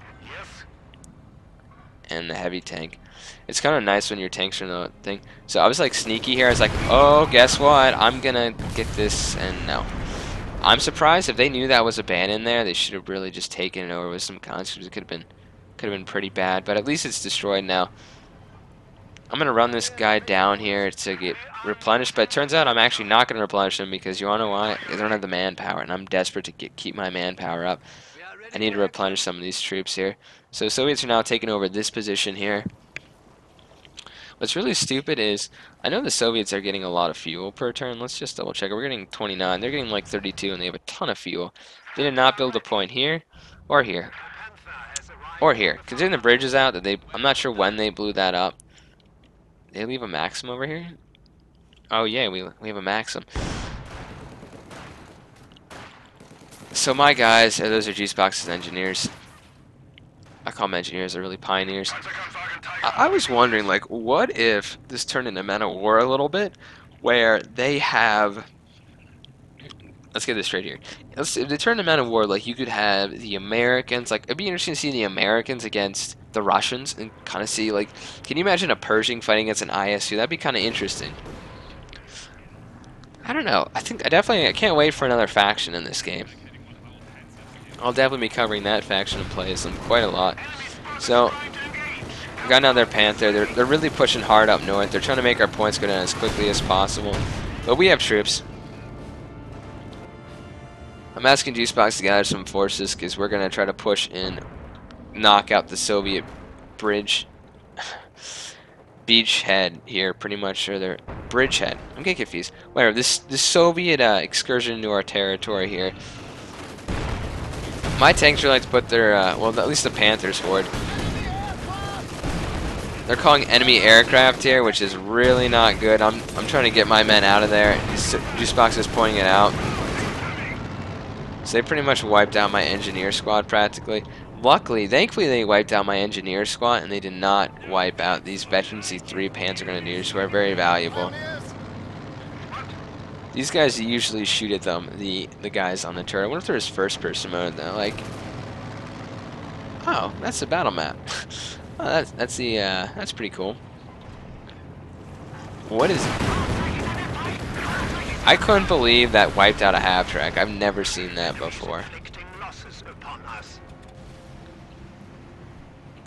And the heavy tank. It's kind of nice when your tanks are the thing. So I was like sneaky here. I was like, oh, guess what? I'm going to get this. And no. I'm surprised if they knew that was a ban in there. They should have really just taken it over with some conscripts. It could have been pretty bad. But at least it's destroyed now. I'm going to run this guy down here to get replenished, but it turns out I'm actually not going to replenish him because you want to know why? I don't have the manpower, and I'm desperate to keep my manpower up. I need to replenish some of these troops here. So the Soviets are now taking over this position here. What's really stupid is, I know the Soviets are getting a lot of fuel per turn. Let's just double check it. We're getting 29. They're getting like 32, and they have a ton of fuel. They did not build a point here, or here, or here. Considering the bridge is out, I'm not sure when they blew that up. They leave a Maxim over here? Oh yeah, we have a Maxim. So my guys, those are G-Spox's engineers. I call them engineers, they're really pioneers. I was wondering, like, what if this turned into Man of War a little bit, where they have... Let's get this straight here. If they turn to Man of War, like, you could have the Americans, like, it'd be interesting to see the Americans against the Russians, and kind of see, like, can you imagine a Pershing fighting against an ISU? That'd be kind of interesting. I don't know. I can't wait for another faction in this game. I'll definitely be covering that faction and plays them quite a lot. So, we got another Panther. They're really pushing hard up north. They're trying to make our points go down as quickly as possible. But we have troops. I'm asking G-Spox to gather some forces because we're going to try to push and knock out the Soviet beachhead here, pretty much, or their bridgehead. I'm getting confused. Whatever, this Soviet excursion into our territory here. My tanks really like to put their, well, at least the Panthers forward. They're calling enemy aircraft here, which is really not good. I'm trying to get my men out of there. Juicebox is pointing it out. So they pretty much wiped out my engineer squad practically. Luckily, thankfully, they wiped out my engineer squad, and they did not wipe out these Veteran C3 Panzer Grenadiers, who are very valuable. These guys usually shoot at them, the guys on the turret. I wonder if there's first-person mode though. Like, oh, that's the battle map. Oh, that's pretty cool. What is it? I couldn't believe that wiped out a half-track. I've never seen that before.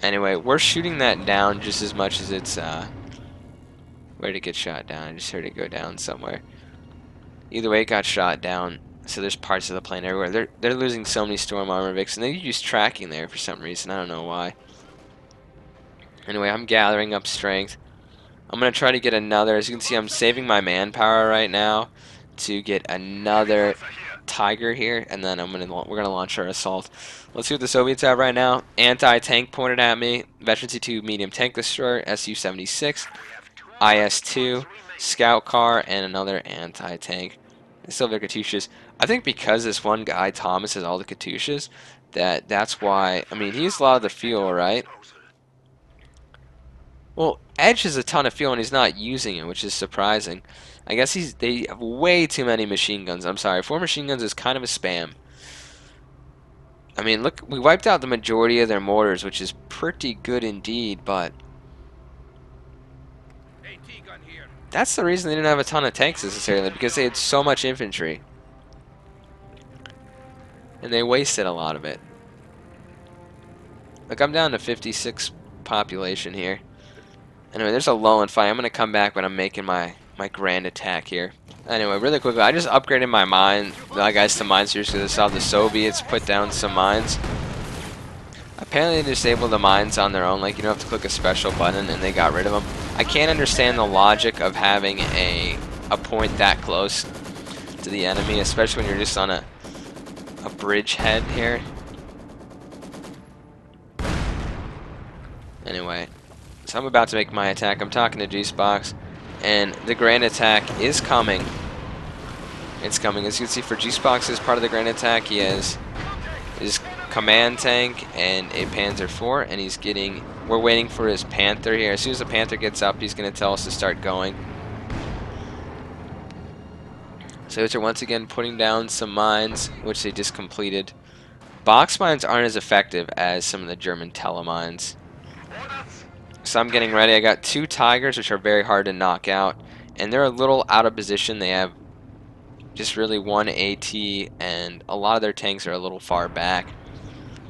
Anyway, we're shooting that down just as much as it's, where did it get shot down? I just heard it go down somewhere. Either way, it got shot down. So there's parts of the plane everywhere. They're losing so many storm armor Vics, and they use tracking there for some reason. I don't know why. Anyway, I'm gathering up strength. I'm gonna try to get another. As you can see, I'm saving my manpower right now to get another Tiger here, and then we're gonna launch our assault. Let's see what the Soviets have right now. Anti-tank pointed at me. Veteran C2 medium tank destroyer, Su-76, IS-2, scout car, and another anti-tank. Still have their Katyushas. I think because this one guy Thomas has all the Katyushas, that's why. I mean, he used a lot of the fuel, right? Well, Edge has a ton of fuel and he's not using it, which is surprising. I guess they have way too many machine guns. I'm sorry, 4 machine guns is kind of a spam. I mean, look, we wiped out the majority of their mortars, which is pretty good indeed, but that's the reason they didn't have a ton of tanks necessarily, because they had so much infantry. And they wasted a lot of it. Look, I'm down to 56 population here. Anyway, there's a lull in fight. I'm going to come back when I'm making my grand attack here. Anyway, really quickly, I just upgraded my guys to mine series because I saw the Soviets put down some mines. Apparently they disabled the mines on their own, like you don't have to click a special button, and they got rid of them. I can't understand the logic of having a point that close to the enemy, especially when you're just on a bridgehead here. Anyway, so I'm about to make my attack. I'm talking to G-Spox, and the grand attack is coming. It's coming. As you can see, for G-Spox as part of the grand attack, he has his command tank and a Panzer IV, and he's getting, we're waiting for his Panther here. As soon as the Panther gets up, he's going to tell us to start going. So they're once again putting down some mines, which they just completed. Box mines aren't as effective as some of the German telemines. So I'm getting ready. I got 2 Tigers, which are very hard to knock out, and they're a little out of position. They have just really 1 AT, and a lot of their tanks are a little far back.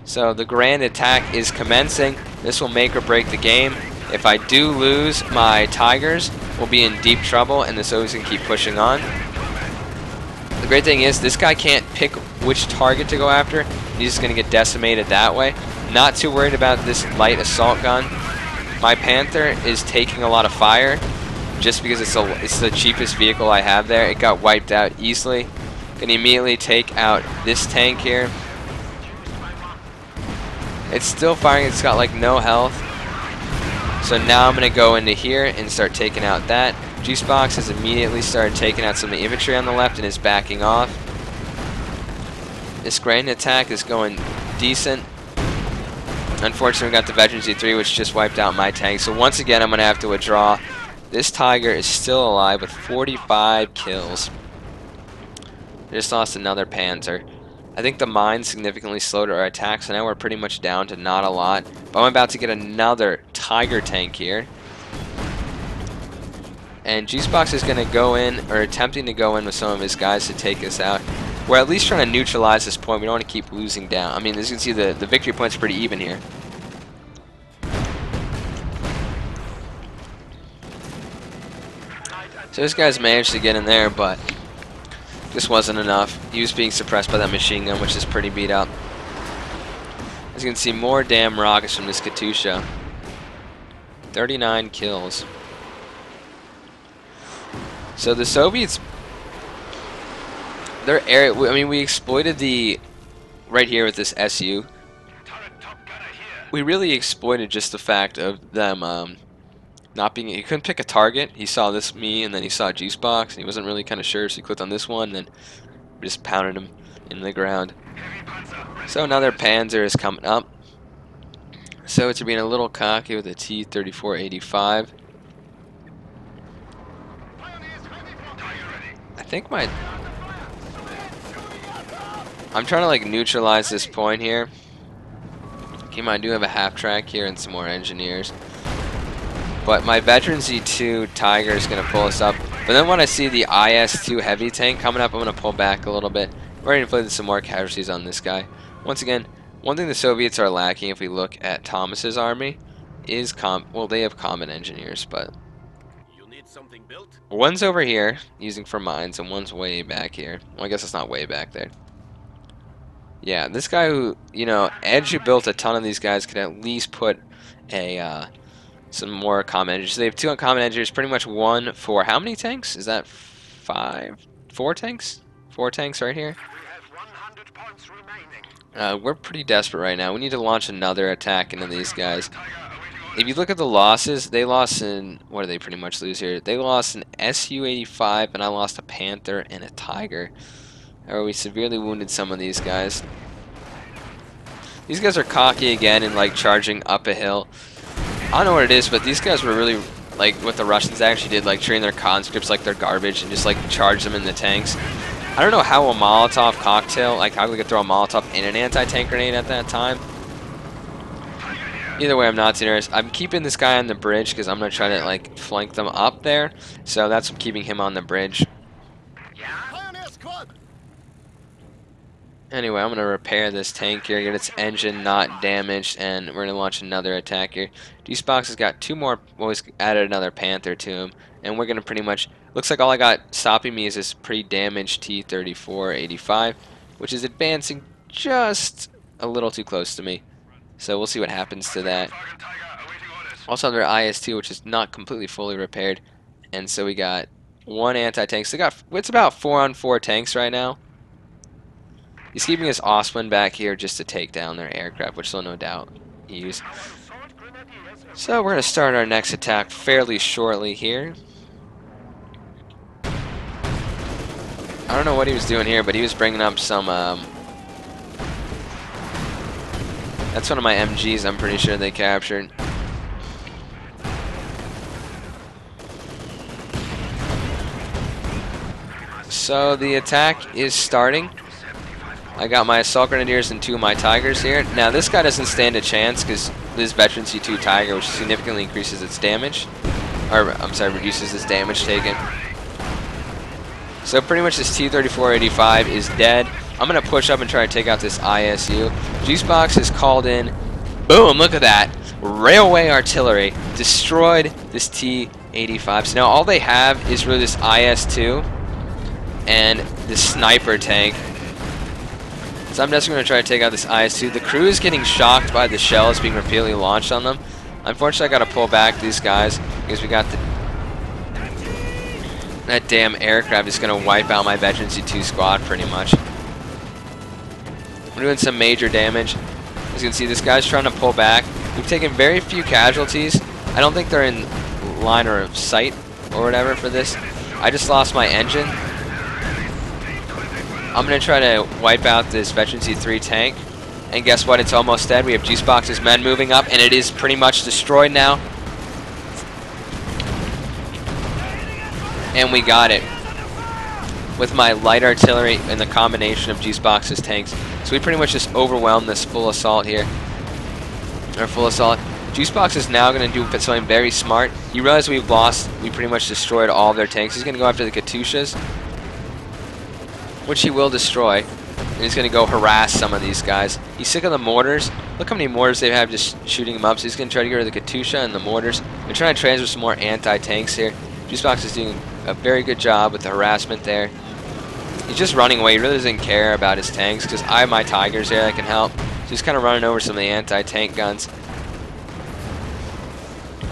So the grand attack is commencing. This will make or break the game. If I do lose, my Tigers will be in deep trouble, and the Soviets can keep pushing on. The great thing is, this guy can't pick which target to go after. He's just going to get decimated that way. Not too worried about this light assault gun. My Panther is taking a lot of fire, just because it's the cheapest vehicle I have there. It got wiped out easily. Can immediately take out this tank here. It's still firing. It's got like no health. So now I'm going to go into here and start taking out that. G-Spox has immediately started taking out some of the infantry on the left and is backing off. This grand attack is going decent. Unfortunately, we got the Veteran Z3, which just wiped out my tank. So once again, I'm going to have to withdraw. This Tiger is still alive with 45 kills. I just lost another Panzer. I think the mines significantly slowed our attack, so now we're pretty much down to not a lot. But I'm about to get another Tiger tank here. And G-Spox is going to go in, or attempting to go in with some of his guys to take us out. We're at least trying to neutralize this point. We don't want to keep losing down. I mean, as you can see, the victory point's pretty even here. So this guy's managed to get in there, but this wasn't enough. He was being suppressed by that machine gun, which is pretty beat up. As you can see, more damn rockets from this Katusha. 39 kills. So the Soviets, their area, I mean, we exploited the, right here with this SU. We really exploited just the fact of them not being, he couldn't pick a target. He saw this, me, and then he saw G-Spox, and he wasn't really kind of sure, so he clicked on this one, and then we just pounded him in the ground. So another Panzer is coming up. So it's being a little cocky with a T-3485. I think I'm trying to like neutralize this point here. Keep in mind, I do have a half track here and some more engineers. But my Veteran Z2 Tiger is going to pull us up. But then when I see the IS-2 heavy tank coming up, I'm going to pull back a little bit. We're going to inflict some more casualties on this guy. Once again, one thing the Soviets are lacking if we look at Thomas's army is well, they have common engineers, but Something built? one's over here using for mines and one's way back here. Well, I guess it's not way back there. Yeah, this guy who, you know, Edge, who built a ton of these guys, could at least put a some more common engineers. So they have 2 uncommon engineers, pretty much 1 for how many tanks? Is that 5? 4 tanks? 4 tanks right here. We have 100 points remaining. We're pretty desperate right now. We need to launch another attack into these guys. If you look at the losses, they lost in, what do they pretty much lose here? They lost an Su-85, and I lost a Panther and a Tiger. Or we severely wounded some of these guys. These guys are cocky again and like charging up a hill. I don't know what it is, but these guys were really, like what the Russians actually did, like treating their conscripts like they're garbage and just like charge them in the tanks. I don't know how a Molotov cocktail, like how we could throw a Molotov in an anti-tank grenade at that time. Either way, I'm not serious. I'm keeping this guy on the bridge because I'm going to try to like flank them up there. So that's what keeping him on the bridge. Anyway, I'm going to repair this tank here, get its engine not damaged, and we're going to launch another attack here. G-Spox has got 2 more, well, he's added another Panther to him, and we're going to pretty much, looks like all I got stopping me is this pretty damaged T-3485, which is advancing just a little too close to me. So we'll see what happens to that. Also under IS-2, which is not completely fully repaired. And so we got one anti-tank. So it's about 4-on-4 tanks right now. He's keeping his Osman back here just to take down their aircraft, which they'll no doubt use. So we're going to start our next attack fairly shortly here. I don't know what he was doing here, but he was bringing up some... that's one of my MGs, I'm pretty sure they captured. So the attack is starting. I got my Assault Grenadiers and 2 of my Tigers here. Now this guy doesn't stand a chance because this Veteran C2 Tiger, which significantly increases its damage, or I'm sorry, reduces its damage taken. So pretty much this T-3485 is dead. I'm going to push up and try to take out this ISU. Juicebox is called in. Boom, look at that. Railway artillery destroyed this T-85. So now all they have is really this IS-2 and this sniper tank. So I'm just going to try to take out this IS-2. The crew is getting shocked by the shells being repeatedly launched on them. Unfortunately, I got to pull back these guys because we got that damn aircraft is going to wipe out my Veteran C2 squad pretty much. We're doing some major damage. As you can see, this guy's trying to pull back. We've taken very few casualties. I don't think they're in line of sight or whatever for this. I just lost my engine. I'm going to try to wipe out this Veteran C3 tank. And guess what? It's almost dead. We have Juicebox's men moving up, and it is pretty much destroyed now. And we got it with my light artillery and the combination of Juicebox's tanks. So we pretty much just overwhelmed this full assault here. Or full assault. Juicebox is now going to do something very smart. You realize we pretty much destroyed all of their tanks. He's going to go after the Katyushas, which he will destroy. And he's going to go harass some of these guys. He's sick of the mortars. Look how many mortars they have just shooting him up. So he's going to try to get rid of the Katyusha and the mortars. They're trying to transfer some more anti-tanks here. Juicebox is doing a very good job with the harassment there. He's just running away. He really doesn't care about his tanks because I have my Tigers here that can help. So he's kind of running over some of the anti-tank guns.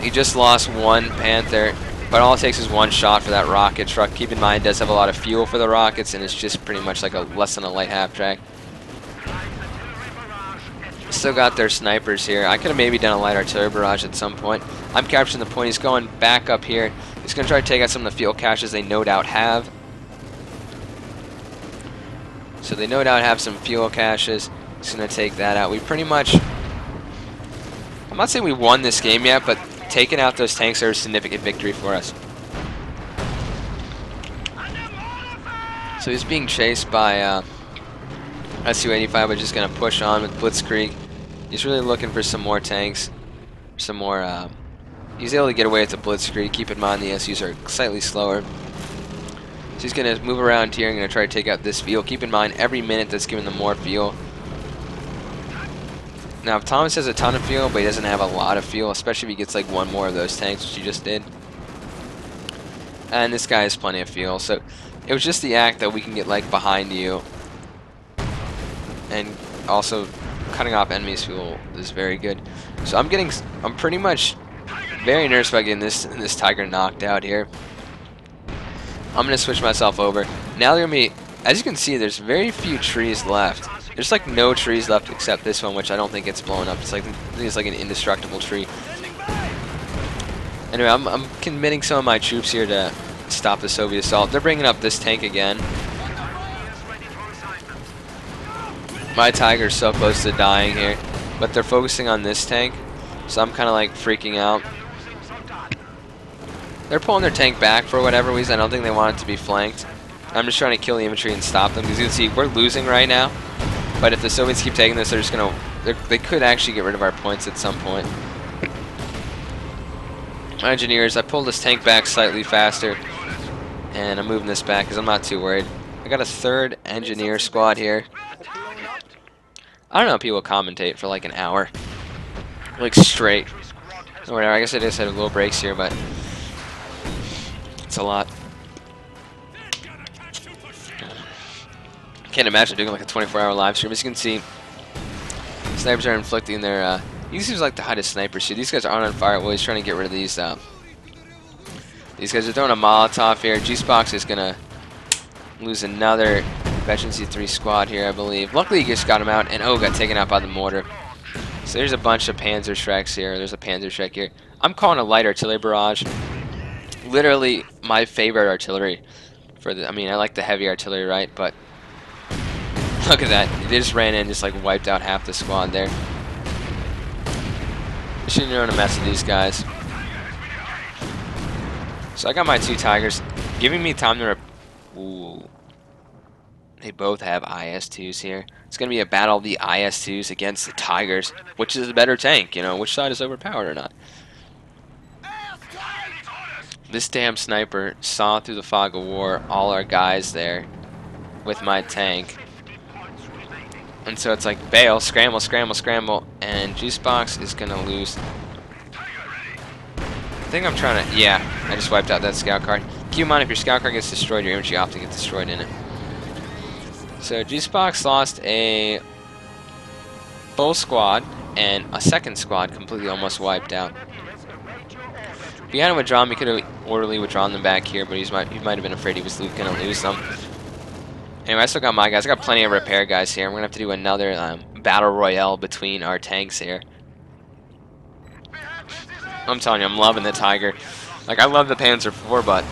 He just lost one Panther, but all it takes is one shot for that rocket truck. Keep in mind, it does have a lot of fuel for the rockets, and it's just pretty much like less than a light half-track. Still got their snipers here. I could have maybe done a light artillery barrage at some point. I'm capturing the point. He's going back up here. He's going to try to take out some of the fuel caches they no doubt have. So they no doubt have some fuel caches. He's going to take that out. We pretty much... I'm not saying we won this game yet, but taking out those tanks are a significant victory for us. So he's being chased by SU-85. We're just going to push on with Blitzkrieg. He's really looking for some more tanks. Some more... he's able to get away with the Blitzkrieg. Keep in mind the SUs are slightly slower. So he's going to move around here and going to try to take out this fuel. Keep in mind, every minute that's giving them more fuel. Now, Thomas has a ton of fuel, but he doesn't have a lot of fuel, especially if he gets like one more of those tanks, which he just did. And this guy has plenty of fuel, so it was just the act that we can get like behind you. And also, cutting off enemies' fuel is very good. So I'm pretty much very nervous about getting this Tiger knocked out here. I'm going to switch myself over. Now they're going to be, as you can see, there's very few trees left. There's like no trees left except this one, which I don't think gets blown up. It's like, I think it's like an indestructible tree. Anyway, I'm committing some of my troops here to stop the Soviet assault. They're bringing up this tank again. My Tiger's so close to dying here, but they're focusing on this tank, so I'm kind of like freaking out. They're pulling their tank back for whatever reason. I don't think they want it to be flanked. I'm just trying to kill the infantry and stop them, because you can see we're losing right now. But if the Soviets keep taking this, they're just gonna they could actually get rid of our points at some point. My engineers, I pulled this tank back slightly faster, and I'm moving this back because I'm not too worried. I got a third engineer squad here. I don't know if people commentate for like an hour, like straight, or whatever. I guess I just had little breaks here, but it's a lot. Can't imagine doing like a 24-hour live stream. As you can see, Snipers are inflicting their, he seems like the hottest snipers here. These guys aren't on fire. Well, he's trying to get rid of these guys are throwing a Molotov here. G-Spox is going to lose another Veteran C3 squad here, I believe. Luckily, he just got him out, and got taken out by the mortar. So there's a bunch of Panzer Shreks here. There's a Panzer Shrek here. I'm calling a light artillery barrage. Literally my favorite artillery. I mean, I like the heavy artillery, right? But look at that. They just ran in, just like wiped out half the squad there. Shouldn't run a mess with these guys. So I got my 2 Tigers, giving me time to ooh. They both have IS-2s here. It's going to be a battle of the IS-2s against the Tigers. Which is the better tank, you know? Which side is overpowered or not? This damn sniper saw through the fog of war all our guys there with my tank. And so it's like, bail, scramble, scramble, scramble, and G-Spox is going to lose. I think I'm trying to, yeah, I just wiped out that scout card. Keep in mind, if your scout card gets destroyed, your infantry often get destroyed in it. So G-Spox lost a full squad, and a second squad completely almost wiped out. If he hadn't withdrawn, we could have orderly withdrawn them back here, but he might have been afraid he was going to lose them. Anyway, I still got my guys. I got plenty of repair guys here. We're going to have to do another battle royale between our tanks here. I'm telling you, I'm loving the Tiger. Like, I love the Panzer IV, but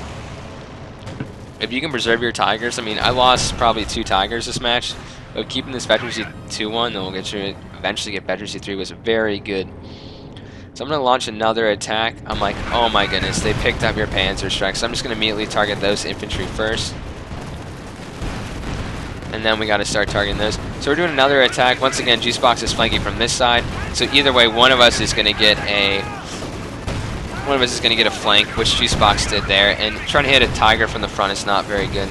if you can preserve your Tigers, I mean, I lost probably 2 Tigers this match, but keeping this Veteran C2 one, then we'll get you eventually get Veteran C3 was very good. So I'm going to launch another attack. I'm like, oh my goodness, they picked up your Panzer Strike, so I'm just going to immediately target those infantry first. And then we got to start targeting those. So we're doing another attack. Once again, G-Spox is flanking from this side. So either way, one of us is going to get a flank, which G-Spox did there. And trying to hit a Tiger from the front is not very good.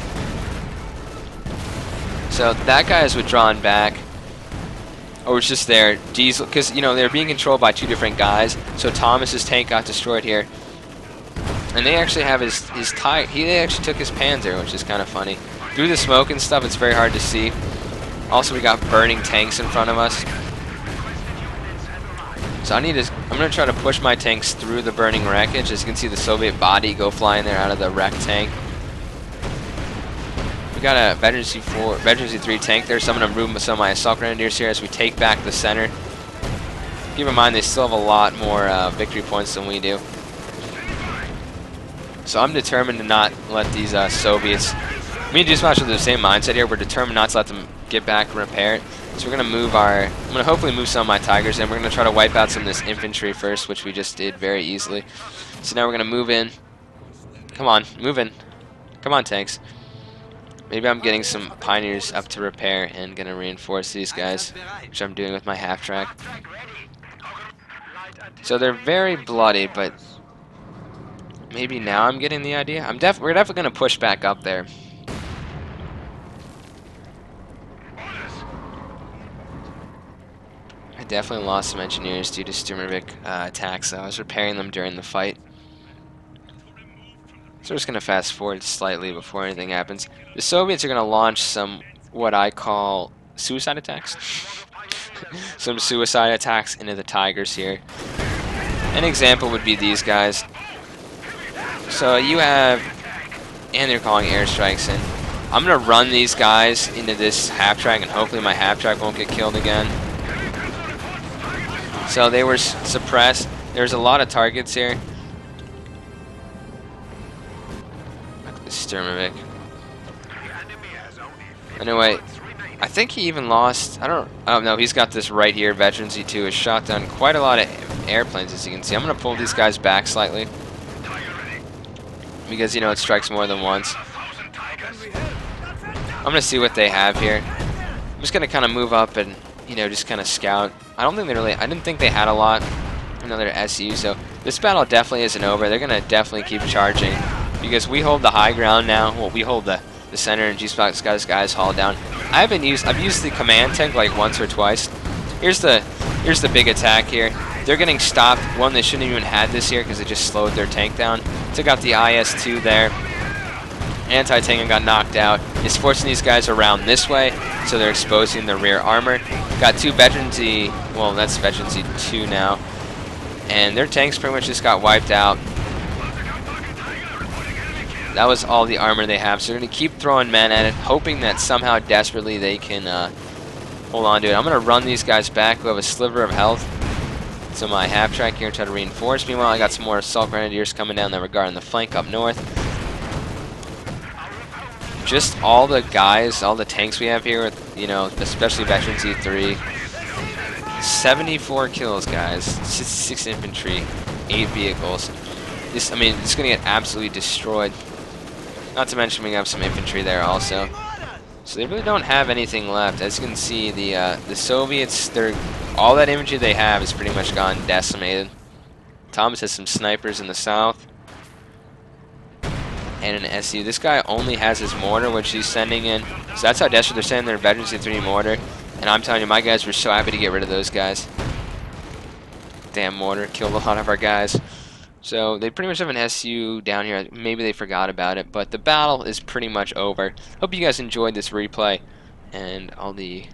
So that guy is withdrawn back. Or it's just there. Diesel, because, you know, they're being controlled by 2 different guys. So Thomas's tank got destroyed here. And they actually have his Tiger. They actually took his Panzer, which is kind of funny. Through the smoke and stuff, it's very hard to see. Also, we got burning tanks in front of us. So I'm going to try to push my tanks through the burning wreckage. As you can see, the Soviet body go flying there out of the wrecked tank. We got a Veteran C3 tank there. So I'm going to move some of my assault grenadiers here as we take back the center. Keep in mind, they still have a lot more victory points than we do. So I'm determined to not let these Soviets... Me and G-Spox are the same mindset here. We're determined not to let them get back and repair it. So we're going to move I'm going to hopefully move some of my Tigers in. We're going to try to wipe out some of this infantry first, which we just did very easily. So now we're going to move in. Come on, move in. Come on, tanks. Maybe I'm getting some Pioneers up to repair and going to reinforce these guys, which I'm doing with my half-track. So they're very bloody, but maybe now I'm getting the idea. We're definitely going to push back up there. I definitely lost some engineers due to Sturmovik attacks, so I was repairing them during the fight. So we're just going to fast forward slightly before anything happens. The Soviets are going to launch some, what I call, suicide attacks. Some suicide attacks into the Tigers here. An example would be these guys. So you have, and they're calling airstrikes in. I'm going to run these guys into this half-track, and hopefully my half-track won't get killed again. So they were suppressed. There's a lot of targets here. Sturmovik. Anyway, I think he even lost. Oh no, he's got this right here. Veteran Z2 has shot down quite a lot of airplanes, as you can see. I'm going to pull these guys back slightly because, you know, it strikes more than once. I'm going to see what they have here. I'm just going to kind of move up and, you know, just kind of scout. I didn't think they had a lot. Another SU, so this battle definitely isn't over. They're going to definitely keep charging because we hold the high ground now. Well, we hold the center, and G-Spox got his guys hauled down. I've used the command tank like once or twice. Here's the big attack here. They're getting stopped. One, they shouldn't have even had this here because it just slowed their tank down. Took out the IS-2 there. Anti-tank got knocked out. It's forcing these guys around this way, so they're exposing their rear armor. Got 2 veterancy, well, that's veterancy 2 now. And their tanks pretty much just got wiped out. That was all the armor they have, so they're going to keep throwing men at it, hoping that somehow desperately they can hold on to it. I'm going to run these guys back who have a sliver of health to my half-track here and try to reinforce. Meanwhile, I got some more assault grenadiers coming down that regard on the flank up north. Just all the guys, all the tanks we have here, with, you know, especially veterancy 3. 74 kills, guys. 66 infantry, 8 vehicles. This, I mean, it's going to get absolutely destroyed. Not to mention we have some infantry there also. So they really don't have anything left. As you can see, the Soviets, all that infantry they have is pretty much gone decimated. Thomas has some snipers in the south. And an SU. This guy only has his mortar, which he's sending in. So that's how desperate they're sending their veterancy 3 mortar. And I'm telling you, my guys were so happy to get rid of those guys. Damn mortar killed a lot of our guys. So they pretty much have an SU down here. Maybe they forgot about it, but the battle is pretty much over. Hope you guys enjoyed this replay and all the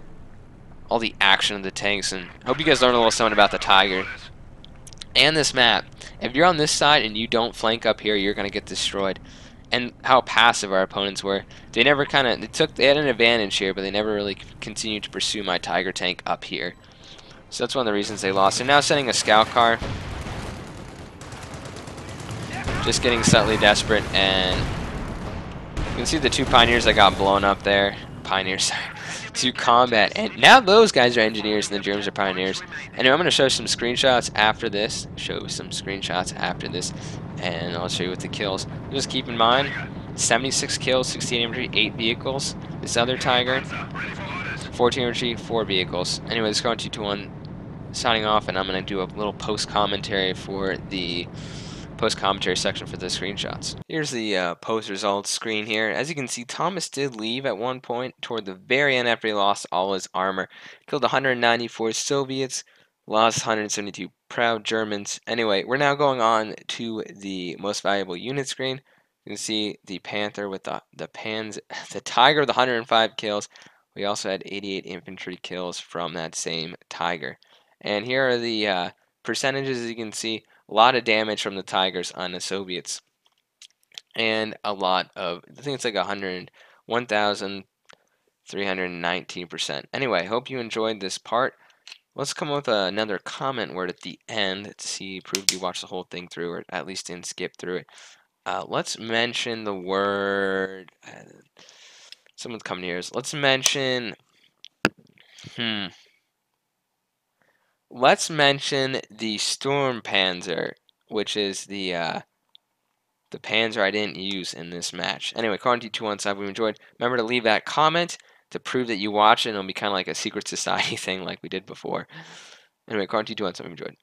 action of the tanks, and hope you guys learned a little something about the Tiger and this map. If you're on this side and you don't flank up here, you're gonna get destroyed. And how passive our opponents were. They never they had an advantage here, but they never really continued to pursue my Tiger tank up here. So that's one of the reasons they lost. They're now sending a scout car. Just getting slightly desperate, and you can see the 2 pioneers that got blown up there. Pioneers, sorry. 2 combat, and now those guys are engineers and the Germans are pioneers. Anyway, I'm going to show some screenshots after this. And I'll show you with the kills. Just keep in mind, 76 kills, 16 infantry, 8 vehicles. This other Tiger, 14 infantry, 4 vehicles. Anyway, this is going 221 signing off, and I'm going to do a little post-commentary for the post-commentary section for the screenshots. Here's the post results screen here. As you can see, Thomas did leave at one point toward the very end after he lost all his armor. Killed 194 Soviets, lost 172 proud Germans. Anyway, we're now going on to the most valuable unit screen. You can see the Panther with the Tiger with 105 kills. We also had 88 infantry kills from that same Tiger. And here are the percentages, as you can see. A lot of damage from the Tigers on the Soviets, and a lot of, I think it's like 1,319%. Anyway, hope you enjoyed this part. Let's come up with another comment word at the end to see, prove you watched the whole thing through, or at least didn't skip through it. Let's mention the word, someone's coming here. Let's mention, let's mention the Sturm Panzer, which is the Panzer I didn't use in this match. Anyway, Carnty217, if you enjoyed, remember to leave that comment to prove that you watch it, and it'll be kind of like a secret society thing like we did before. Anyway, Carnty217, if you enjoyed.